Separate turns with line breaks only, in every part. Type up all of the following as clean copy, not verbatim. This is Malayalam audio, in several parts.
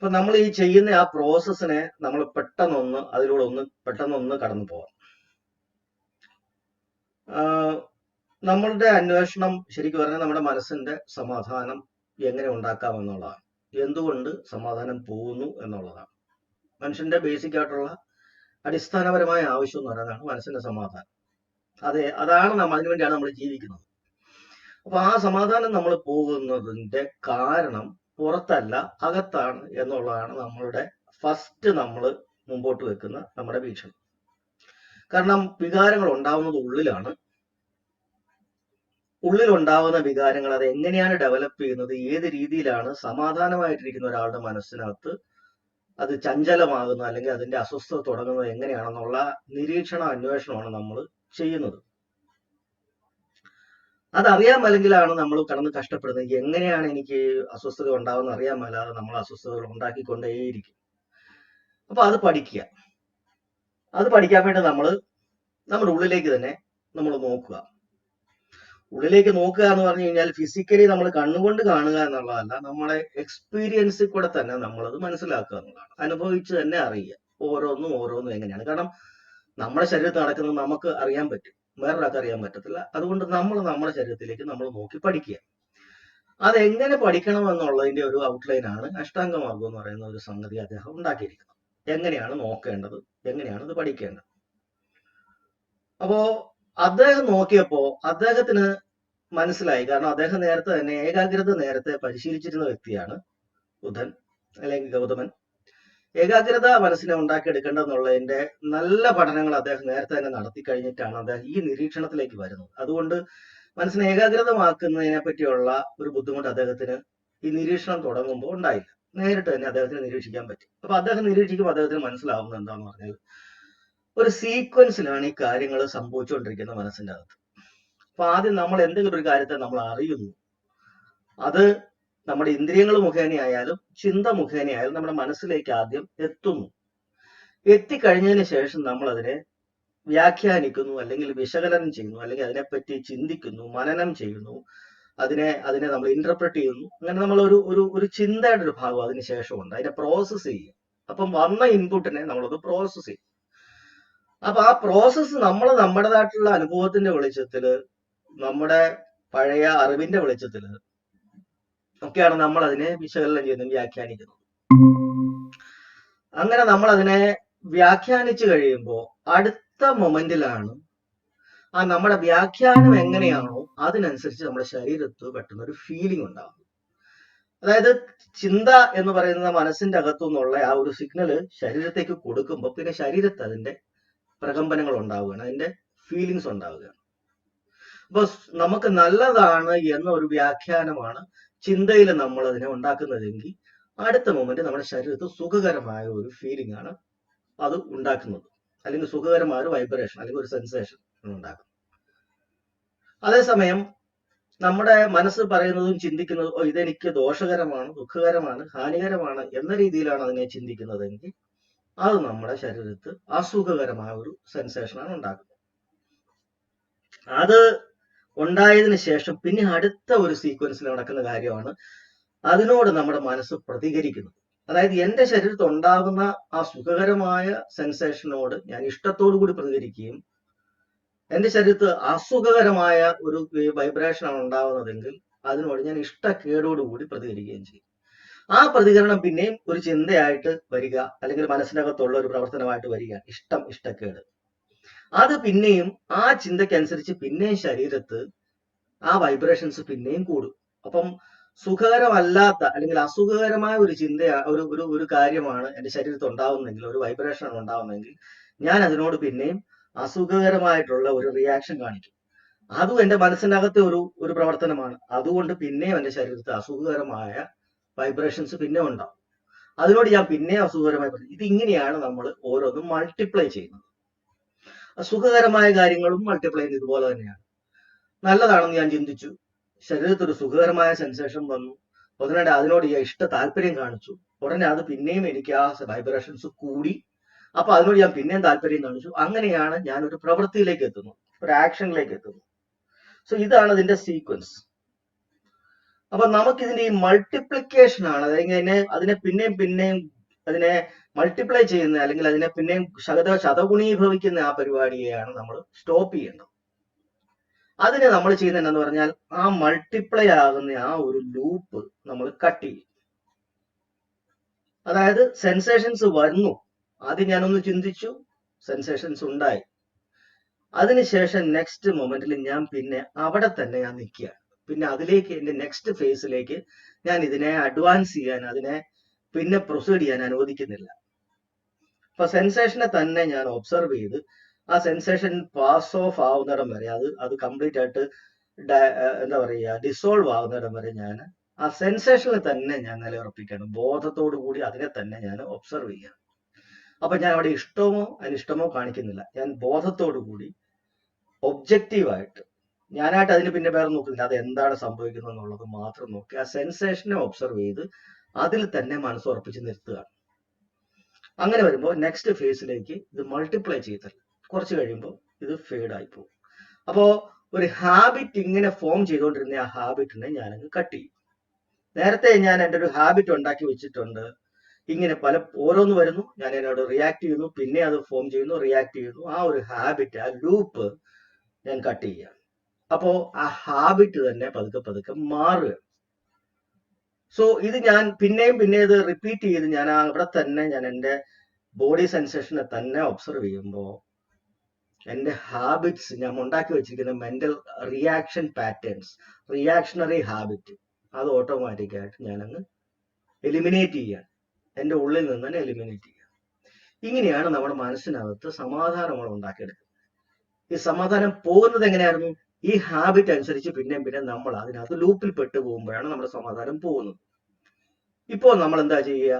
അപ്പൊ നമ്മൾ ഈ ചെയ്യുന്ന ആ പ്രോസസ്സിനെ നമ്മൾ പെട്ടെന്നൊന്ന് കടന്നു പോവാം. നമ്മളുടെ അന്വേഷണം ശരിക്കും പറഞ്ഞാൽ നമ്മുടെ മനസ്സിന്റെ സമാധാനം എങ്ങനെ ഉണ്ടാക്കാം എന്നുള്ളതാണ്. എന്തുകൊണ്ട് സമാധാനം പോകുന്നു എന്നുള്ളതാണ്. മനുഷ്യന്റെ ബേസിക് ആയിട്ടുള്ള അടിസ്ഥാനപരമായ ആവശ്യം എന്ന് പറയുന്നതാണ് മനസ്സിന്റെ സമാധാനം. അതാണ് അതിനുവേണ്ടിയാണ് നമ്മൾ ജീവിക്കുന്നത്. അപ്പൊ ആ സമാധാനം നമ്മൾ പോകുന്നതിന്റെ കാരണം പുറത്തല്ല, അകത്താണ് എന്നുള്ളതാണ് നമ്മളുടെ ഫസ്റ്റ് നമ്മൾ മുമ്പോട്ട് വെക്കുന്ന നമ്മുടെ വീക്ഷണം. കാരണം വികാരങ്ങൾ ഉണ്ടാവുന്നത് ഉള്ളിലാണ്. ഉള്ളിലുണ്ടാവുന്ന വികാരങ്ങൾ അത് എങ്ങനെയാണ് ഡെവലപ്പ് ചെയ്യുന്നത്, ഏത് രീതിയിലാണ് സമാധാനമായിട്ടിരിക്കുന്ന ഒരാളുടെ മനസ്സിനകത്ത് അത് ചഞ്ചലമാകുന്നത് അല്ലെങ്കിൽ അതിന്റെ അസ്വസ്ഥത തുടങ്ങുന്നത് എങ്ങനെയാണെന്നുള്ള അന്വേഷണമാണ് നമ്മൾ ചെയ്യുന്നത്. അതറിയാൻ മേലെങ്കിലാണ് നമ്മൾ കടന്ന് കഷ്ടപ്പെടുന്നത്. എങ്ങനെയാണ് എനിക്ക് അസ്വസ്ഥത ഉണ്ടാവുന്ന അറിയാൻ മേലാതെ നമ്മൾ അസ്വസ്ഥതകൾ ഉണ്ടാക്കിക്കൊണ്ടേയിരിക്കും. അപ്പൊ അത് പഠിക്കാൻ വേണ്ടി നമ്മുടെ ഉള്ളിലേക്ക് തന്നെ നമ്മൾ നോക്കുക. ഉള്ളിലേക്ക് നോക്കുക എന്ന് പറഞ്ഞു കഴിഞ്ഞാൽ ഫിസിക്കലി നമ്മൾ കണ്ണുകൊണ്ട് കാണുക എന്നുള്ളതല്ല, നമ്മളെ എക്സ്പീരിയൻസിൽ കൂടെ തന്നെ നമ്മളത് മനസ്സിലാക്കുക എന്നുള്ളതാണ്. അനുഭവിച്ച് തന്നെ അറിയുക ഓരോന്നും എങ്ങനെയാണ്. കാരണം നമ്മുടെ ശരീരത്തിൽ നടക്കുന്നത് നമുക്ക് അറിയാൻ പറ്റും, വേറൊരാൾക്ക് അറിയാൻ പറ്റത്തില്ല. അതുകൊണ്ട് നമ്മുടെ ശരീരത്തിലേക്ക് നമ്മൾ നോക്കി പഠിക്കുക. അതെങ്ങനെ പഠിക്കണം എന്നുള്ളതിന്റെ ഒരു ഔട്ട്ലൈനാണ് അഷ്ടാംഗമാർഗം എന്ന് പറയുന്ന ഒരു സംഗതി അദ്ദേഹം ഉണ്ടാക്കിയിരിക്കുന്നത്. എങ്ങനെയാണ് നോക്കേണ്ടത്, എങ്ങനെയാണ് ഇത് പഠിക്കേണ്ടത്. അപ്പോ അദ്ദേഹം നോക്കിയപ്പോ അദ്ദേഹത്തിന് മനസ്സിലായി. കാരണം അദ്ദേഹം ഏകാഗ്രത നേരത്തെ പരിശീലിച്ചിരുന്ന വ്യക്തിയാണ് ബുദ്ധൻ അല്ലെങ്കിൽ ഗൗതമൻ. ഏകാഗ്രത മനസ്സിനെ ഉണ്ടാക്കിയെടുക്കേണ്ടതെന്നുള്ളതിന്റെ നല്ല പഠനങ്ങൾ അദ്ദേഹം നേരത്തെ തന്നെ നടത്തി കഴിഞ്ഞിട്ടാണ് അദ്ദേഹം ഈ നിരീക്ഷണത്തിലേക്ക് വരുന്നത്. അതുകൊണ്ട് മനസ്സിനെ ഏകാഗ്രതമാക്കുന്നതിനെ പറ്റിയുള്ള ഒരു ബുദ്ധിമുട്ട് അദ്ദേഹത്തിന് ഈ നിരീക്ഷണം തുടങ്ങുമ്പോൾ ഉണ്ടായില്ല. നേരിട്ട് തന്നെ അദ്ദേഹത്തിന് നിരീക്ഷിക്കാൻ പറ്റും. അപ്പൊ അദ്ദേഹം നിരീക്ഷിക്കുമ്പോൾ അദ്ദേഹത്തിന് മനസ്സിലാവുന്നത് എന്താണെന്ന് പറഞ്ഞാൽ ഒരു സീക്വൻസിലാണ് ഈ കാര്യങ്ങൾ സംഭവിച്ചുകൊണ്ടിരിക്കുന്നത് മനസ്സിന്റെ അകത്ത്. അപ്പൊ ആദ്യം നമ്മൾ എന്തെങ്കിലും ഒരു കാര്യത്തെ നമ്മൾ അറിയുന്നു, അത് നമ്മുടെ ഇന്ദ്രിയങ്ങൾ മുഖേനയായാലും ചിന്ത മുഖേനയായാലും നമ്മുടെ മനസ്സിലേക്ക് ആദ്യം എത്തുന്നു. എത്തിക്കഴിഞ്ഞതിന് ശേഷം നമ്മൾ അതിനെ വ്യാഖ്യാനിക്കുന്നു, അല്ലെങ്കിൽ വിശകലനം ചെയ്യുന്നു, അല്ലെങ്കിൽ അതിനെപ്പറ്റി ചിന്തിക്കുന്നു, മനനം ചെയ്യുന്നു, അതിനെ നമ്മൾ ഇന്റർപ്രറ്റ് ചെയ്യുന്നു. അങ്ങനെ നമ്മൾ ഒരു ചിന്തയുടെ ഒരു ഭാഗം അതിന് ശേഷമുണ്ട്, അതിനെ പ്രോസസ്സ് ചെയ്യും. അപ്പം വന്ന ഇൻപുട്ടിനെ നമ്മളത് പ്രോസസ്സ് ചെയ്യും. അപ്പൊ ആ പ്രോസസ്സ് നമ്മുടേതായിട്ടുള്ള അനുഭവത്തിന്റെ വെളിച്ചത്തില്, നമ്മുടെ പഴയ അറിവിന്റെ വെളിച്ചത്തില് ഒക്കെയാണ് നമ്മൾ അതിനെ വിശകലനം ചെയ്യുന്നത്, വ്യാഖ്യാനിക്കുന്നത്. അങ്ങനെ നമ്മൾ അതിനെ വ്യാഖ്യാനിച്ചു കഴിയുമ്പോൾ അടുത്ത മൊമെന്റിലാണ് ആ നമ്മുടെ വ്യാഖ്യാനം എങ്ങനെയാണോ അതിനനുസരിച്ച് നമ്മുടെ ശരീരത്ത് പെട്ടെന്ന് ഒരു ഫീലിംഗ് ഉണ്ടാകും. അതായത് ചിന്ത എന്ന് പറയുന്ന മനസ്സിന്റെ അകത്തുനിന്നുള്ള ആ ഒരു സിഗ്നല് ശരീരത്തേക്ക് കൊടുക്കുമ്പോൾ പിന്നെ ശരീരത്ത് അതിന്റെ പ്രകമ്പനങ്ങൾ ഉണ്ടാവുകയാണ്, അതിന്റെ ഫീലിങ്സ് ഉണ്ടാവുകയാണ്. അപ്പൊ നമുക്ക് നല്ലതാണ് എന്ന ഒരു വ്യാഖ്യാനമാണ് ചിന്തയിൽ നമ്മൾ അതിനെ ഉണ്ടാക്കുന്നതെങ്കിൽ അടുത്ത മൊമെന്റ് നമ്മുടെ ശരീരത്തിൽ സുഖകരമായ ഒരു ഫീലിംഗ് ആണ് അത് ഉണ്ടാക്കുന്നത്, അല്ലെങ്കിൽ സുഖകരമായ ഒരു വൈബ്രേഷൻ അല്ലെങ്കിൽ ഒരു സെൻസേഷൻ ഉണ്ടാക്കുന്നത്. അതേസമയം നമ്മുടെ മനസ്സ് പറയുന്നതും ചിന്തിക്കുന്നതും ഇതെനിക്ക് ദോഷകരമാണ്, ദുഃഖകരമാണ്, ഹാനികരമാണ് എന്ന രീതിയിലാണ് അതിനെ ചിന്തിക്കുന്നതെങ്കിൽ അത് നമ്മുടെ ശരീരത്തിൽ അസുഖകരമായ ഒരു സെൻസേഷനാണ് ഉണ്ടാക്കുന്നത്. അത് ഉണ്ടായതിനു ശേഷം പിന്നെ അടുത്ത ഒരു സീക്വൻസിൽ നടക്കുന്ന കാര്യമാണ് അതിനോട് നമ്മുടെ മനസ്സ് പ്രതികരിക്കുന്നത്. അതായത് എന്റെ ശരീരത്തിൽ ഉണ്ടാകുന്ന ആ സുഖകരമായ സെൻസേഷനോട് ഞാൻ ഇഷ്ടത്തോടു കൂടി പ്രതികരിക്കുകയും എന്റെ ശരീരത്തിൽ അസുഖകരമായ ഒരു വൈബ്രേഷനാണ് ഉണ്ടാവുന്നതെങ്കിൽ അതിനോട് ഞാൻ ഇഷ്ടക്കേടോടുകൂടി പ്രതികരിക്കുകയും ചെയ്യും. ആ പ്രതികരണം പിന്നെയും ഒരു ചിന്തയായിട്ട് വരിക, അല്ലെങ്കിൽ മനസ്സിനകത്തുള്ള ഒരു പ്രവർത്തനമായിട്ട് വരിക, ഇഷ്ടക്കേട്. അത് പിന്നെയും ആ ചിന്തയ്ക്കനുസരിച്ച് പിന്നെയും ശരീരത്ത് ആ വൈബ്രേഷൻസ് പിന്നെയും കൂടും. അപ്പം സുഖകരമല്ലാത്ത അല്ലെങ്കിൽ അസുഖകരമായ ഒരു ഒരു കാര്യമാണ് എന്റെ ശരീരത്തിൽ ഉണ്ടാവുന്നെങ്കിൽ, ഒരു വൈബ്രേഷൻ ഉണ്ടാവുന്നെങ്കിൽ ഞാൻ അതിനോട് പിന്നെയും അസുഖകരമായിട്ടുള്ള ഒരു റിയാക്ഷൻ കാണിക്കും. അതും എന്റെ മനസ്സിനകത്തെ ഒരു പ്രവർത്തനമാണ്. അതുകൊണ്ട് പിന്നെയും എന്റെ ശരീരത്തിൽ അസുഖകരമായ വൈബ്രേഷൻസ് പിന്നെ ഉണ്ടാവും. അതിനോട് ഞാൻ പിന്നെയും അസുഖകരമായി ഇതിങ്ങനെയാണ് നമ്മൾ ഓരോന്നും മൾട്ടിപ്ലൈ ചെയ്യുന്നത്. സുഖകരമായ കാര്യങ്ങളും മൾട്ടിപ്ലൈ ചെയ്യുന്നത് ഇതുപോലെ തന്നെയാണ്. നല്ലതാണെന്ന് ഞാൻ ചിന്തിച്ചു, ശരീരത്തിൽ ഒരു സുഖകരമായ സെൻസേഷൻ വന്നു, ഉടനെ അതിനോട് ഞാൻ താല്പര്യം കാണിച്ചു, ഉടനെ അത് പിന്നെയും എനിക്ക് ആ വൈബ്രേഷൻസ് കൂടി, അപ്പൊ അതിനോട് ഞാൻ പിന്നെയും താല്പര്യം കാണിച്ചു. അങ്ങനെയാണ് ഞാൻ ഒരു പ്രവൃത്തിയിലേക്ക് എത്തുന്നത്, ഒരു ആക്ഷനിലേക്ക് എത്തുന്നത്. സോ ഇതാണ് ഇതിന്റെ സീക്വൻസ്. അപ്പൊ നമുക്ക് ഇതിന്റെ ഈ മൾട്ടിപ്ലിക്കേഷൻ ആണ്, അതായത് അതിനെ പിന്നെയും അതിനെ മൾട്ടിപ്ലൈ ചെയ്യുന്ന, അല്ലെങ്കിൽ അതിനെ പിന്നെയും ശതഗുണീഭവിക്കുന്ന ആ പരിപാടിയെയാണ് നമ്മൾ സ്റ്റോപ്പ് ചെയ്യേണ്ടത്. അതിന് നമ്മൾ ചെയ്യുന്നത് എന്താന്ന് പറഞ്ഞാൽ ആ മൾട്ടിപ്ലൈ ആകുന്ന ആ ഒരു ലൂപ്പ് നമ്മൾ കട്ട് ചെയ്യും. അതായത് സെൻസേഷൻസ് വന്നു, ആദ്യം ഞാനൊന്ന് ചിന്തിച്ചു, സെൻസേഷൻസ് ഉണ്ടായി, അതിനുശേഷം നെക്സ്റ്റ് മൊമെന്റിൽ ഞാൻ പിന്നെ അവിടെ തന്നെ ഞാൻ നിൽക്കുക. പിന്നെ അതിലേക്ക് എന്റെ നെക്സ്റ്റ് ഫേസിലേക്ക് ഞാൻ ഇതിനെ അഡ്വാൻസ് ചെയ്യാൻ, അതിനെ പിന്നെ പ്രൊസീഡ് ചെയ്യാൻ അനുവദിക്കുന്നില്ല. അപ്പൊ സെൻസേഷനെ തന്നെ ഞാൻ ഒബ്സർവ് ചെയ്ത് ആ സെൻസേഷൻ പാസ് ഓഫ് ആവുന്നിടം വരെ, അത് കംപ്ലീറ്റ് ആയിട്ട് എന്താ പറയുക ഡിസോൾവ് ആവുന്നിടം വരെ ഞാൻ ആ സെൻസേഷനിൽ തന്നെ ഞാൻ നിലയുറപ്പിക്കണം. ബോധത്തോടു കൂടി അതിനെ തന്നെ ഞാൻ ഒബ്സർവ് ചെയ്യണം. അപ്പൊ ഞാൻ അവിടെ ഇഷ്ടമോ അനിഷ്ടമോ കാണിക്കുന്നില്ല, ഞാൻ ബോധത്തോടു കൂടി ഒബ്ജക്റ്റീവായിട്ട്, ഞാനായിട്ട് അതിന് പിന്നെ വേറെ നോക്കുന്നില്ല, അത് എന്താണ് സംഭവിക്കുന്നത് എന്നുള്ളത് മാത്രം നോക്കി ആ സെൻസേഷനെ ഒബ്സർവ് ചെയ്ത് അതിൽ തന്നെ മനസ്സുറപ്പിച്ച് നിർത്തുകയാണ്. അങ്ങനെ വരുമ്പോൾ നെക്സ്റ്റ് ഫേസിലേക്ക് ഇത് മൾട്ടിപ്ലൈ ചെയ്തല്ല, കുറച്ച് കഴിയുമ്പോൾ ഇത് ഫേഡ് ആയി പോകും. അപ്പോ ഒരു ഹാബിറ്റ് ഇങ്ങനെ ഫോം ചെയ്തുകൊണ്ടിരുന്ന ആ ഹാബിറ്റിനെ ഞാനങ്ങ് കട്ട് ചെയ്യും. നേരത്തെ ഞാൻ എൻ്റെ ഒരു ഹാബിറ്റ് ഉണ്ടാക്കി വെച്ചിട്ടുണ്ട്, ഇങ്ങനെ ഓരോന്ന് വരുന്നു, ഞാൻ എന്നോട് റിയാക്ട് ചെയ്യുന്നു, പിന്നെ അത് ഫോം ചെയ്യുന്നു, റിയാക്ട് ചെയ്യുന്നു, ആ ഒരു ഹാബിറ്റ്, ആ ലൂപ്പ് ഞാൻ കട്ട് ചെയ്യുക. അപ്പോ ആ ഹാബിറ്റ് തന്നെ പതുക്കെ മാറുക. സോ ഇത് ഞാൻ പിന്നെയും ഇത് റിപ്പീറ്റ് ചെയ്ത് ഞാൻ അവിടെ തന്നെ ഞാൻ എൻ്റെ ബോഡി സെൻസേഷനെ തന്നെ ഒബ്സർവ് ചെയ്യുമ്പോൾ എൻ്റെ ഹാബിറ്റ്സ്, ഞാൻ ഉണ്ടാക്കി വെച്ചിരിക്കുന്ന mental reaction patterns, reactionary habit, അത് ഓട്ടോമാറ്റിക്കായിട്ട് ഞാനങ്ങ് എലിമിനേറ്റ് ചെയ്യാൻ, എൻ്റെ ഉള്ളിൽ നിന്ന് തന്നെ എലിമിനേറ്റ് ചെയ്യുക. ഇങ്ങനെയാണ് നമ്മുടെ മനസ്സിനകത്ത് സമാധാനങ്ങൾ ഉണ്ടാക്കിയെടുക്കുന്നത്. ഈ സമാധാനം പോകുന്നത് എങ്ങനെയായിരുന്നു? ഈ ഹാബിറ്റ് അനുസരിച്ച് പിന്നെ നമ്മൾ അതിനകത്ത് ലൂപ്പിൽ പെട്ടു പോകുമ്പോഴാണ് നമ്മുടെ സമാധാനം പോകുന്നത്. ഇപ്പോൾ നമ്മൾ എന്താ ചെയ്യുക?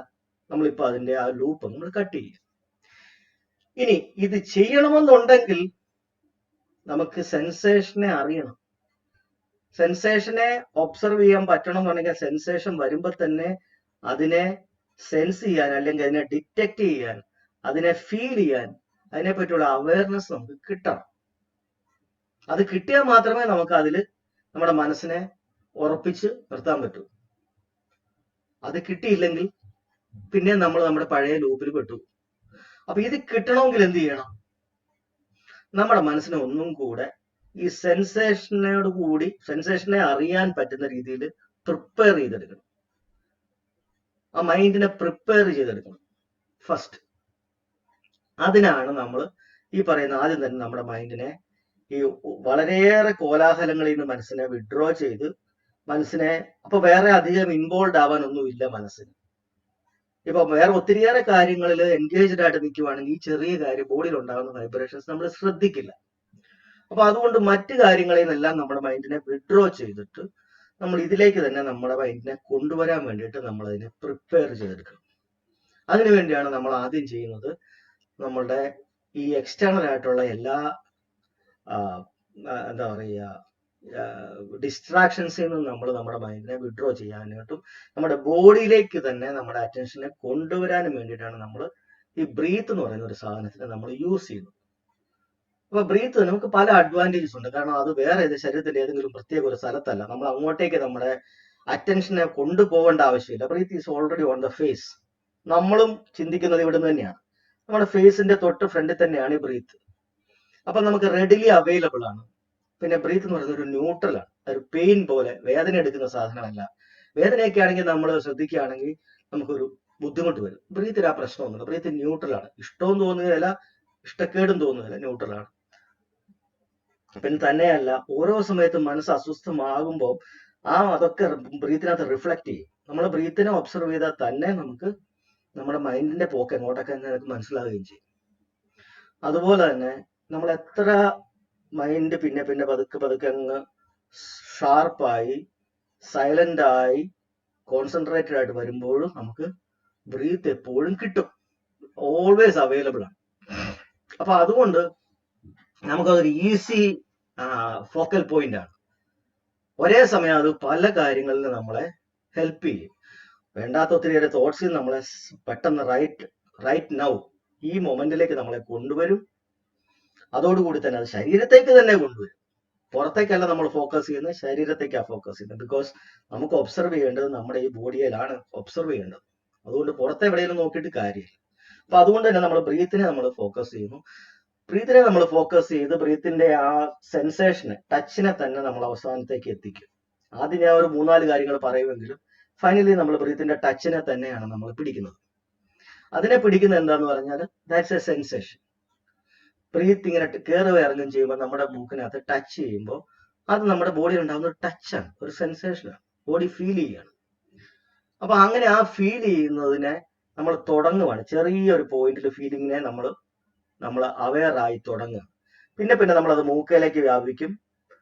നമ്മളിപ്പോൾ അതിന്റെ ആ ലൂപ്പ് നമ്മൾ കട്ട് ചെയ്യുക. ഇനി ഇത് ചെയ്യണമെന്നുണ്ടെങ്കിൽ നമുക്ക് സെൻസേഷനെ അറിയണം. സെൻസേഷനെ ഒബ്സർവ് ചെയ്യാൻ പറ്റണം എന്നുണ്ടെങ്കിൽ സെൻസേഷൻ വരുമ്പോൾ തന്നെ അതിനെ സെൻസ് ചെയ്യാൻ, അല്ലെങ്കിൽ അതിനെ ഡിറ്റക്ട് ചെയ്യാൻ, അതിനെ ഫീൽ ചെയ്യാൻ, അതിനെപ്പറ്റിയുള്ള അവയർനെസ് നമുക്ക് കിട്ടണം. അത് കിട്ടിയാൽ മാത്രമേ നമുക്ക് അതിൽ നമ്മുടെ മനസ്സിനെ ഉറപ്പിച്ച് നിർത്താൻ പറ്റൂ. അത് കിട്ടിയില്ലെങ്കിൽ പിന്നെ നമ്മൾ നമ്മുടെ പഴയ ലൂപ്പിൽ പെട്ടു. അപ്പൊ ഇത് കിട്ടണമെങ്കിൽ എന്ത് ചെയ്യണം? നമ്മുടെ മനസ്സിനെ ഒന്നും കൂടെ ഈ സെൻസേഷനോട് കൂടി, സെൻസേഷനെ അറിയാൻ പറ്റുന്ന രീതിയിൽ പ്രിപ്പയർ ചെയ്തെടുക്കണം. ആ മൈൻഡിനെ പ്രിപ്പയർ ചെയ്തെടുക്കണം ഫസ്റ്റ്. അതിനാണ് നമ്മൾ ഈ പറയുന്ന ആദ്യം തന്നെ നമ്മുടെ മൈൻഡിനെ ഈ വളരെയേറെ കോലാഹലങ്ങളിൽ നിന്ന് മനസ്സിനെ വിഡ്രോ ചെയ്ത്, മനസ്സിനെ അപ്പൊ വേറെ അധികം ഇൻവോൾവ് ആവാനൊന്നുമില്ല മനസ്സിന്. ഇപ്പൊ വേറെ ഒത്തിരിയേറെ കാര്യങ്ങളിൽ എൻഗേജ്ഡ് ആയിട്ട് നിൽക്കുവാണെങ്കിൽ ഈ ചെറിയ കാര്യം, ബോഡിയിൽ ഉണ്ടാകുന്ന വൈബ്രേഷൻസ് നമ്മൾ ശ്രദ്ധിക്കില്ല. അപ്പൊ അതുകൊണ്ട് മറ്റു കാര്യങ്ങളിൽ നിന്നെല്ലാം നമ്മുടെ മൈൻഡിനെ വിഡ്രോ ചെയ്തിട്ട് നമ്മൾ ഇതിലേക്ക് തന്നെ നമ്മുടെ മൈൻഡിനെ കൊണ്ടുവരാൻ വേണ്ടിയിട്ട് നമ്മൾ അതിനെ പ്രിപ്പയർ ചെയ്തെടുക്കണം. അതിനുവേണ്ടിയാണ് നമ്മൾ ആദ്യം ചെയ്യുന്നത്, നമ്മളുടെ ഈ എക്സ്റ്റേണൽ ആയിട്ടുള്ള എല്ലാ എന്താ പറയുക ഡിസ്ട്രാക്ഷൻസിൽ നിന്ന് നമ്മൾ നമ്മുടെ മൈൻഡിനെ വിഡ്രോ ചെയ്യാനായിട്ടും നമ്മുടെ ബോഡിയിലേക്ക് തന്നെ നമ്മുടെ അറ്റൻഷനെ കൊണ്ടുവരാനും വേണ്ടിയിട്ടാണ് നമ്മൾ ഈ ബ്രീത്ത് എന്ന് പറയുന്ന ഒരു സാധനത്തിനെ നമ്മൾ യൂസ് ചെയ്യുന്നത്. അപ്പൊ ബ്രീത്ത് നമുക്ക് പല അഡ്വാൻറ്റേജസ് ഉണ്ട്. കാരണം അത് വേറെ ശരീരത്തിന്റെ ഏതെങ്കിലും പ്രത്യേക ഒരു സ്ഥലത്തല്ല, നമ്മൾ അങ്ങോട്ടേക്ക് നമ്മുടെ അറ്റൻഷനെ കൊണ്ടുപോകേണ്ട ആവശ്യമില്ല. Breath is already on the face. നമ്മളും ചിന്തിക്കുന്നത് ഇവിടെ നിന്ന് തന്നെയാണ്, നമ്മുടെ ഫേസിന്റെ തൊട്ട് ഫ്രണ്ടിൽ തന്നെയാണ് ഈ ബ്രീത്ത്. അപ്പൊ നമുക്ക് റെഡിലി അവൈലബിൾ ആണ്. പിന്നെ ബ്രീത്ത് എന്ന് പറയുന്നത് ഒരു ന്യൂട്രലാണ്, ഒരു പെയിൻ പോലെ വേദന എടുക്കുന്ന സാധനമല്ല. വേദനയൊക്കെ ആണെങ്കിൽ നമ്മൾ ശ്രദ്ധിക്കുകയാണെങ്കിൽ നമുക്കൊരു ബുദ്ധിമുട്ട് വരും. ബ്രീത്തിൽ ആ പ്രശ്നമൊന്നുമില്ല. ബ്രീത്ത് ന്യൂട്രലാണ്, ഇഷ്ടവും തോന്നുകയില്ല, ഇഷ്ടക്കേടും തോന്നുകയില്ല, ന്യൂട്രലാണ്. പിന്നെ തന്നെയല്ല, ഓരോ സമയത്തും മനസ്സ് അസ്വസ്ഥമാകുമ്പോൾ അതൊക്കെ ബ്രീത്തിനകത്ത് റിഫ്ലക്ട് ചെയ്യും. നമ്മൾ ബ്രീത്തിനെ ഒബ്സർവ് ചെയ്താൽ തന്നെ നമുക്ക് നമ്മുടെ മൈൻഡിന്റെ പോക്ക് എങ്ങോട്ടൊക്കെ നമുക്ക് മനസ്സിലാവുകയും ചെയ്യും. അതുപോലെ തന്നെ നമ്മൾ എത്ര മൈൻഡ് പിന്നെ പതുക്കെ അങ്ങ് ഷാർപ്പായി, സൈലന്റ് ആയി, കോൺസെൻട്രേറ്റഡ് ആയിട്ട് വരുമ്പോഴും നമുക്ക് ബ്രീത്ത് എപ്പോഴും കിട്ടും, ഓൾവേസ് അവൈലബിൾ ആണ്. അപ്പൊ അതുകൊണ്ട് നമുക്കതൊരു ഈസി ഫോക്കൽ പോയിന്റ് ആണ്. ഒരേ സമയം അത് പല കാര്യങ്ങളിൽ നമ്മളെ ഹെൽപ്പ് ചെയ്യും. വേണ്ടാത്ത ഒത്തിരിയേറെ തോട്ട്സിൽ നമ്മളെ പെട്ടെന്ന് റൈറ്റ് നൗ, ഈ മൊമെന്റിലേക്ക് നമ്മളെ കൊണ്ടുവരും. അതോടുകൂടി തന്നെ അത് ശരീരത്തേക്ക് തന്നെ കൊണ്ടുവരും. പുറത്തേക്കല്ല നമ്മൾ ഫോക്കസ് ചെയ്യുന്നത്, ശരീരത്തേക്കാണ് ഫോക്കസ് ചെയ്യുന്നത്. ബിക്കോസ് നമുക്ക് ഒബ്സർവ് ചെയ്യേണ്ടത് നമ്മുടെ ഈ ബോഡിയിലാണ് ഒബ്സർവ് ചെയ്യേണ്ടത്. അതുകൊണ്ട് പുറത്തെ എവിടെയെങ്കിലും നോക്കിയിട്ട് കാര്യമില്ല. അപ്പൊ അതുകൊണ്ട് തന്നെ നമ്മൾ ബ്രീത്തിനെ നമ്മൾ ഫോക്കസ് ചെയ്യുന്നു. ബ്രീത്തിനെ നമ്മൾ ഫോക്കസ് ചെയ്ത് ബ്രീത്തിന്റെ ആ സെൻസേഷനെ, ടച്ചിനെ തന്നെ നമ്മൾ അവസാനത്തേക്ക് എത്തിക്കും. ആദ്യം ഞാൻ ഒരു 3-4 കാര്യങ്ങൾ പറയുമെങ്കിലും ഫൈനലി നമ്മൾ ബ്രീത്തിന്റെ ടച്ചിനെ തന്നെയാണ് നമ്മൾ പിടിക്കുന്നത്. അതിനെ പിടിക്കുന്നത് എന്താന്ന് പറഞ്ഞാൽ ദാറ്റ്സ് എ സെൻസേഷൻ. ബ്രീത്ത് ഇങ്ങനെ കയറുക ഇറങ്ങും ചെയ്യുമ്പോൾ നമ്മുടെ മൂക്കിനകത്ത് ടച്ച് ചെയ്യുമ്പോൾ അത് നമ്മുടെ ബോഡിയിൽ ഉണ്ടാകുന്ന ഒരു ടച്ചാണ്, ഒരു സെൻസേഷനാണ്, ബോഡി ഫീൽ ചെയ്യാണ്. അപ്പൊ അങ്ങനെ ആ ഫീൽ ചെയ്യുന്നതിനെ നമ്മൾ തുടങ്ങുവാണ്. ചെറിയൊരു പോയിന്റിൽ ഫീലിങ്ങിനെ നമ്മൾ അവെയർ ആയി തുടങ്ങുക. പിന്നെ നമ്മൾ അത് മൂക്കയിലേക്ക് വ്യാപിക്കും.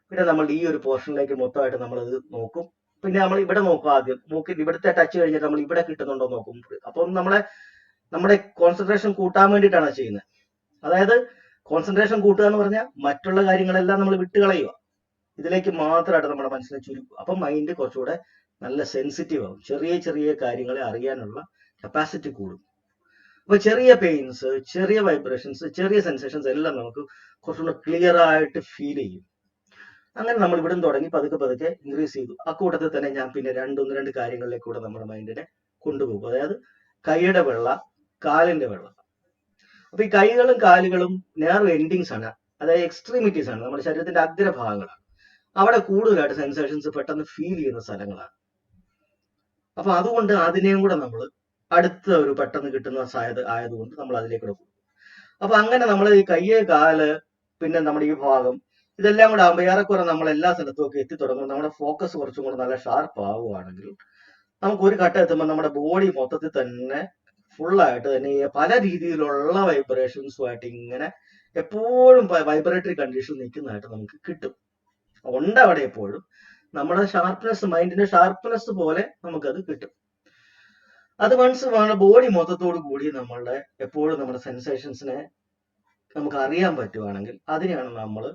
പിന്നെ നമ്മൾ ഈ ഒരു പോർഷനിലേക്ക് മൊത്തമായിട്ട് നമ്മളത് നോക്കും. പിന്നെ നമ്മൾ ഇവിടെ നോക്കും. ആദ്യം മൂക്കിൽ ഇവിടുത്തെ ടച്ച് കഴിഞ്ഞിട്ട് നമ്മൾ ഇവിടെ കിട്ടുന്നുണ്ടോ നോക്കും. അപ്പം നമ്മുടെ കോൺസെൻട്രേഷൻ കൂട്ടാൻ വേണ്ടിയിട്ടാണ് ചെയ്യുന്നത്. അതായത് കോൺസെൻട്രേഷൻ കൂട്ടുക എന്ന് പറഞ്ഞാൽ മറ്റുള്ള കാര്യങ്ങളെല്ലാം നമ്മൾ വിട്ടുകളയുക, ഇതിലേക്ക് മാത്രമായിട്ട് നമ്മുടെ മനസ്സിനെ ചുരുക്കുക. അപ്പം മൈൻഡ് കുറച്ചുകൂടെ നല്ല സെൻസിറ്റീവ് ആവും. ചെറിയ ചെറിയ കാര്യങ്ങളെ അറിയാനുള്ള കപ്പാസിറ്റി കൂടും. അപ്പൊ ചെറിയ പെയിൻസ്, ചെറിയ വൈബ്രേഷൻസ്, ചെറിയ സെൻസേഷൻസ് എല്ലാം നമുക്ക് കുറച്ചുകൂടെ ക്ലിയർ ആയിട്ട് ഫീൽ ചെയ്യും. അങ്ങനെ നമ്മൾ ഇവിടെ തുടങ്ങി പതുക്കെ ഇൻക്രീസ് ചെയ്തു. ആ കൂട്ടത്തിൽ തന്നെ ഞാൻ പിന്നെ രണ്ട് കാര്യങ്ങളിലേക്ക് കൂടെ നമ്മുടെ മൈൻഡിനെ കൊണ്ടുപോകും. അതായത് കൈയുടെ വെള്ള, കാലിന്റെ വെള്ള. അപ്പൊ ഈ കൈകളും കാലുകളും നെർവ് എൻഡിങ്സ് ആണ്, അതായത് എക്സ്ട്രീമിറ്റീസ് ആണ്, നമ്മുടെ ശരീരത്തിന്റെ അഗ്രഭാഗങ്ങളാണ്. അവിടെ കൂടുതലായിട്ട് സെൻസേഷൻസ് പെട്ടെന്ന് ഫീൽ ചെയ്യുന്ന സ്ഥലങ്ങളാണ്. അപ്പൊ അതുകൊണ്ട് അതിനെയും കൂടെ നമ്മൾ അടുത്ത ഒരു പെട്ടെന്ന് കിട്ടുന്ന ആയതുകൊണ്ട് നമ്മൾ അതിലേക്ക് പോകും. അപ്പൊ അങ്ങനെ നമ്മൾ ഈ കയ്യ്, കാല്, പിന്നെ നമ്മുടെ ഈ ഭാഗം, ഇതെല്ലാം കൂടെ ആകുമ്പോൾ ഏറെക്കുറെ നമ്മൾ എല്ലാ സ്ഥലത്തും ഒക്കെ എത്തിത്തുടങ്ങും. നമ്മുടെ ഫോക്കസ് കുറച്ചും കൂടെ നല്ല ഷാർപ്പ് ആവുകയാണെങ്കിൽ നമുക്ക് ഒരു ഘട്ടം എത്തുമ്പോൾ നമ്മുടെ ബോഡി മൊത്തത്തിൽ തന്നെ ഫുള്ളായിട്ട് തന്നെ പല രീതിയിലുള്ള വൈബ്രേഷൻസുമായിട്ട് ഇങ്ങനെ എപ്പോഴും വൈബ്രേറ്ററി കണ്ടീഷൻ നിൽക്കുന്നതായിട്ട് നമുക്ക് കിട്ടും. ഉണ്ട് അവിടെ എപ്പോഴും നമ്മുടെ ഷാർപ്നെസ്, മൈൻഡിന്റെ ഷാർപ്നെസ് പോലെ നമുക്കത് കിട്ടും. അത് വൺസ് നമ്മുടെ ബോഡി മൊത്തത്തോടു കൂടി നമ്മളുടെ എപ്പോഴും നമ്മുടെ സെൻസേഷൻസിനെ നമുക്ക് അറിയാൻ പറ്റുവാണെങ്കിൽ അതിനെയാണ് നമ്മൾ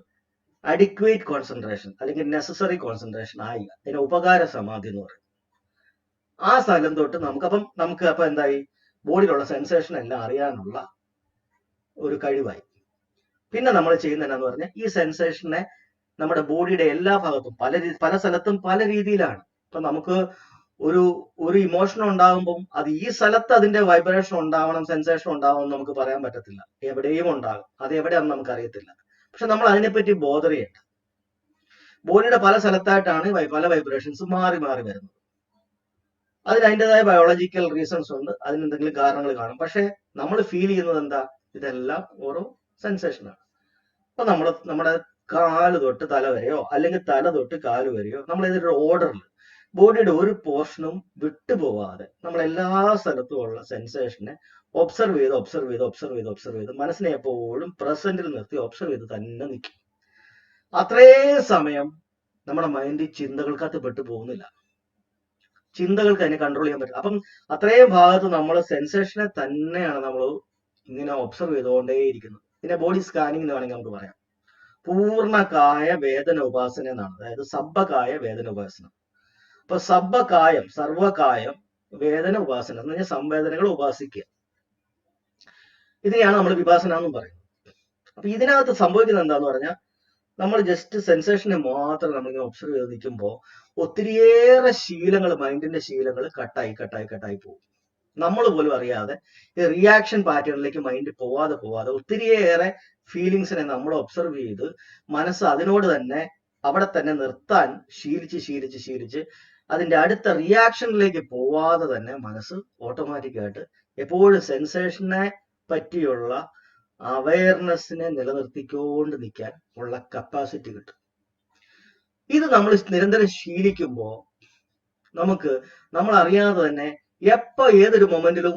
അഡിക്വേറ്റ് കോൺസെൻട്രേഷൻ അല്ലെങ്കിൽ നെസസറി കോൺസെൻട്രേഷൻ ആയി, അതിന് ഉപകാര സമാധി എന്ന് പറയും. ആ സ്ഥലം തൊട്ട് നമുക്ക് അപ്പൊ എന്തായി, ബോഡിയിലുള്ള സെൻസേഷൻ എല്ലാം അറിയാനുള്ള ഒരു കഴിവായി. പിന്നെ നമ്മൾ ചെയ്യുന്ന എന്നാന്ന് പറഞ്ഞാൽ ഈ സെൻസേഷനെ നമ്മുടെ ബോഡിയുടെ എല്ലാ ഭാഗത്തും പല സ്ഥലത്തും പല രീതിയിലാണ്. ഇപ്പൊ നമുക്ക് ഒരു ഇമോഷൻ ഉണ്ടാകുമ്പോൾ അത് ഈ സ്ഥലത്ത് അതിന്റെ വൈബ്രേഷൻ ഉണ്ടാവണം, സെൻസേഷൻ ഉണ്ടാവണം എന്ന് നമുക്ക് പറയാൻ പറ്റത്തില്ല. എവിടെയും ഉണ്ടാകും, അത് എവിടെയാണെന്ന് നമുക്ക് അറിയത്തില്ല. പക്ഷെ നമ്മൾ അതിനെപ്പറ്റി ബോധർ ചെയ്യണ്ട. ബോഡിയുടെ പല സ്ഥലത്തായിട്ടാണ് പല വൈബ്രേഷൻസ് മാറി വരുന്നത്. അതിന് അതിൻ്റെതായ ബയോളജിക്കൽ റീസൺസ് ഉണ്ട്, അതിന് എന്തെങ്കിലും കാരണങ്ങൾ കാണും. പക്ഷെ നമ്മൾ ഫീൽ ചെയ്യുന്നത് എന്താ, ഇതെല്ലാം ഓരോ സെൻസേഷനാണ്. അപ്പൊ നമ്മുടെ കാല് തൊട്ട് തല വരെയോ അല്ലെങ്കിൽ തല തൊട്ട് കാല് വരെയോ നമ്മൾ ഇതിന്റെ ഓർഡറിൽ ബോഡിയുടെ ഒരു പോർഷനും വിട്ടുപോവാതെ നമ്മൾ എല്ലാ സ്ഥലത്തും ഉള്ള സെൻസേഷനെ ഒബ്സർവ് ചെയ്ത് മനസ്സിനെ എപ്പോഴും പ്രസന്റിൽ നിർത്തി ഒബ്സർവ് ചെയ്ത് തന്നെ നിൽക്കും. അത്രയും സമയം നമ്മുടെ മൈൻഡ് ചിന്തകൾക്കകത്ത് പെട്ടു പോകുന്നില്ല. ചിന്തകൾക്ക് അതിനെ കൺട്രോൾ ചെയ്യാൻ പറ്റും. അപ്പം അത്രയും ഭാഗത്ത് നമ്മൾ സെൻസേഷനെ തന്നെയാണ് നമ്മൾ ഇങ്ങനെ ഒബ്സർവ് ചെയ്തുകൊണ്ടേയിരിക്കുന്നത്. പിന്നെ ബോഡി സ്കാനിങ് എന്ന് വേണമെങ്കിൽ നമുക്ക് പറയാം. പൂർണ്ണകായ വേദന ഉപാസന എന്നാണ്, അതായത് സബ്ബകായ വേദന ഉപാസന. അപ്പൊ സബ്ബകായം, സർവകായം വേദന ഉപാസന എന്ന് പറഞ്ഞാൽ സംവേദനകൾ ഉപാസിക്കുക. ഇതിനെയാണ് നമ്മൾ വിപാസന എന്നും പറയുന്നത്. അപ്പൊ ഇതിനകത്ത് സംഭവിക്കുന്നത് എന്താന്ന് പറഞ്ഞാൽ നമ്മൾ ജസ്റ്റ് സെൻസേഷനെ മാത്രം നമ്മളിങ്ങനെ ഒബ്സർവ് ചെയ്ത് നിൽക്കുമ്പോൾ ഒത്തിരിയേറെ ശീലങ്ങൾ, മൈൻഡിന്റെ ശീലങ്ങൾ കട്ടായി പോകും. നമ്മൾ പോലും അറിയാതെ ഈ റിയാക്ഷൻ പാറ്റേണിലേക്ക് മൈൻഡ് പോവാതെ ഒത്തിരിയേറെ ഫീലിങ്സിനെ നമ്മൾ ഒബ്സർവ് ചെയ്ത് മനസ്സ് അതിനോട് തന്നെ അവിടെ തന്നെ നിർത്താൻ ശീലിച്ച് അതിന്റെ അടുത്ത റിയാക്ഷനിലേക്ക് പോവാതെ തന്നെ മനസ്സ് ഓട്ടോമാറ്റിക്കായിട്ട് എപ്പോഴും സെൻസേഷനെ പറ്റിയുള്ള അവയർനെസ്സിനെ നിലനിർത്തിക്കൊണ്ട് നിൽക്കാൻ ഉള്ള കപ്പാസിറ്റി കിട്ടും. ഇത് നമ്മൾ നിരന്തരം ശീലിക്കുമ്പോൾ നമ്മൾ അറിയാതെ തന്നെ ഏതൊരു മൊമെന്റിലും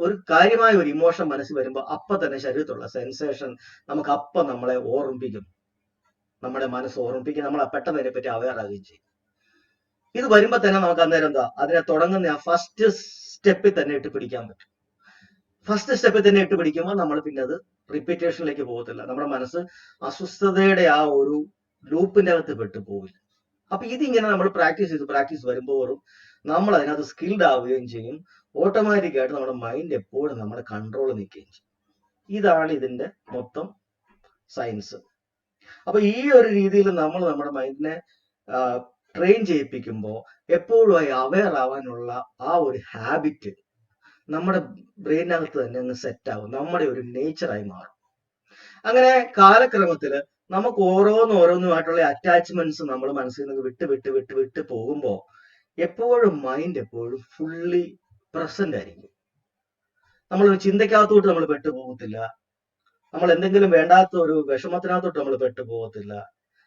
ഒരു കാര്യമായ ഒരു ഇമോഷൻ മനസ്സിൽ വരുമ്പോൾ അപ്പൊ തന്നെ ശരീരത്തിലുള്ള സെൻസേഷൻ നമ്മളെ ഓർമ്മിപ്പിക്കും. നമ്മുടെ മനസ്സ് ഓർമ്മിപ്പിക്കും, നമ്മൾ പെട്ടെന്ന് അതിനെ പറ്റി അവെയർ ആകുകയും ചെയ്യും. ഇത് വരുമ്പോ തന്നെ നമുക്ക് അന്നേരം അതിനെ തുടങ്ങുന്ന ഫസ്റ്റ് സ്റ്റെപ്പിൽ തന്നെ ഇട്ട് പിടിക്കാൻ പറ്റും. ഫസ്റ്റ് സ്റ്റെപ്പിൽ തന്നെ ഇട്ട് പിടിക്കുമ്പോൾ നമ്മൾ പിന്നെ അത് റിപ്പീറ്റേഷനിലേക്ക് പോകത്തില്ല. നമ്മുടെ മനസ്സ് അസ്വസ്ഥതയുടെ ആ ഒരു ലൂപ്പിന്റെ അകത്ത് പെട്ടു പോവില്ല. അപ്പൊ ഇതിങ്ങനെ നമ്മൾ പ്രാക്ടീസ് വരുമ്പോഴും നമ്മൾ അതിനകത്ത് സ്കിൽഡ് ആവുകയും ചെയ്യും. ഓട്ടോമാറ്റിക്കായിട്ട് നമ്മുടെ മൈൻഡ് എപ്പോഴും നമ്മുടെ കൺട്രോൾ നിൽക്കുകയും ചെയ്യും. ഇതാണ് ഇതിന്റെ മൊത്തം സയൻസ്. അപ്പൊ ഈ ഒരു രീതിയിൽ നമ്മൾ നമ്മുടെ മൈൻഡിനെ ട്രെയിൻ ചെയ്യിപ്പിക്കുമ്പോൾ എപ്പോഴും അവെയർ ആവാനുള്ള ആ ഒരു ഹാബിറ്റ് നമ്മുടെ ബ്രെയിനകത്ത് തന്നെ അങ്ങ് സെറ്റ് ആവും, നമ്മുടെ ഒരു നേച്ചറായി മാറും. അങ്ങനെ കാലക്രമത്തിൽ നമുക്ക് ഓരോന്നുമായിട്ടുള്ള അറ്റാച്ച്മെന്റ്സ് നമ്മൾ മനസ്സിൽ നിന്ന് വിട്ട് വിട്ട് വിട്ട് വിട്ട് പോകുമ്പോൾ എപ്പോഴും മൈൻഡ് എപ്പോഴും ഫുള്ളി പ്രസന്റ് ആയിരിക്കും. നമ്മളൊരു ചിന്തക്കകത്തോട്ട് നമ്മൾ പെട്ടുപോകത്തില്ല, നമ്മൾ എന്തെങ്കിലും വേണ്ടാത്ത ഒരു വിഷമത്തിനകത്തോട്ട് നമ്മൾ പെട്ടുപോകത്തില്ല.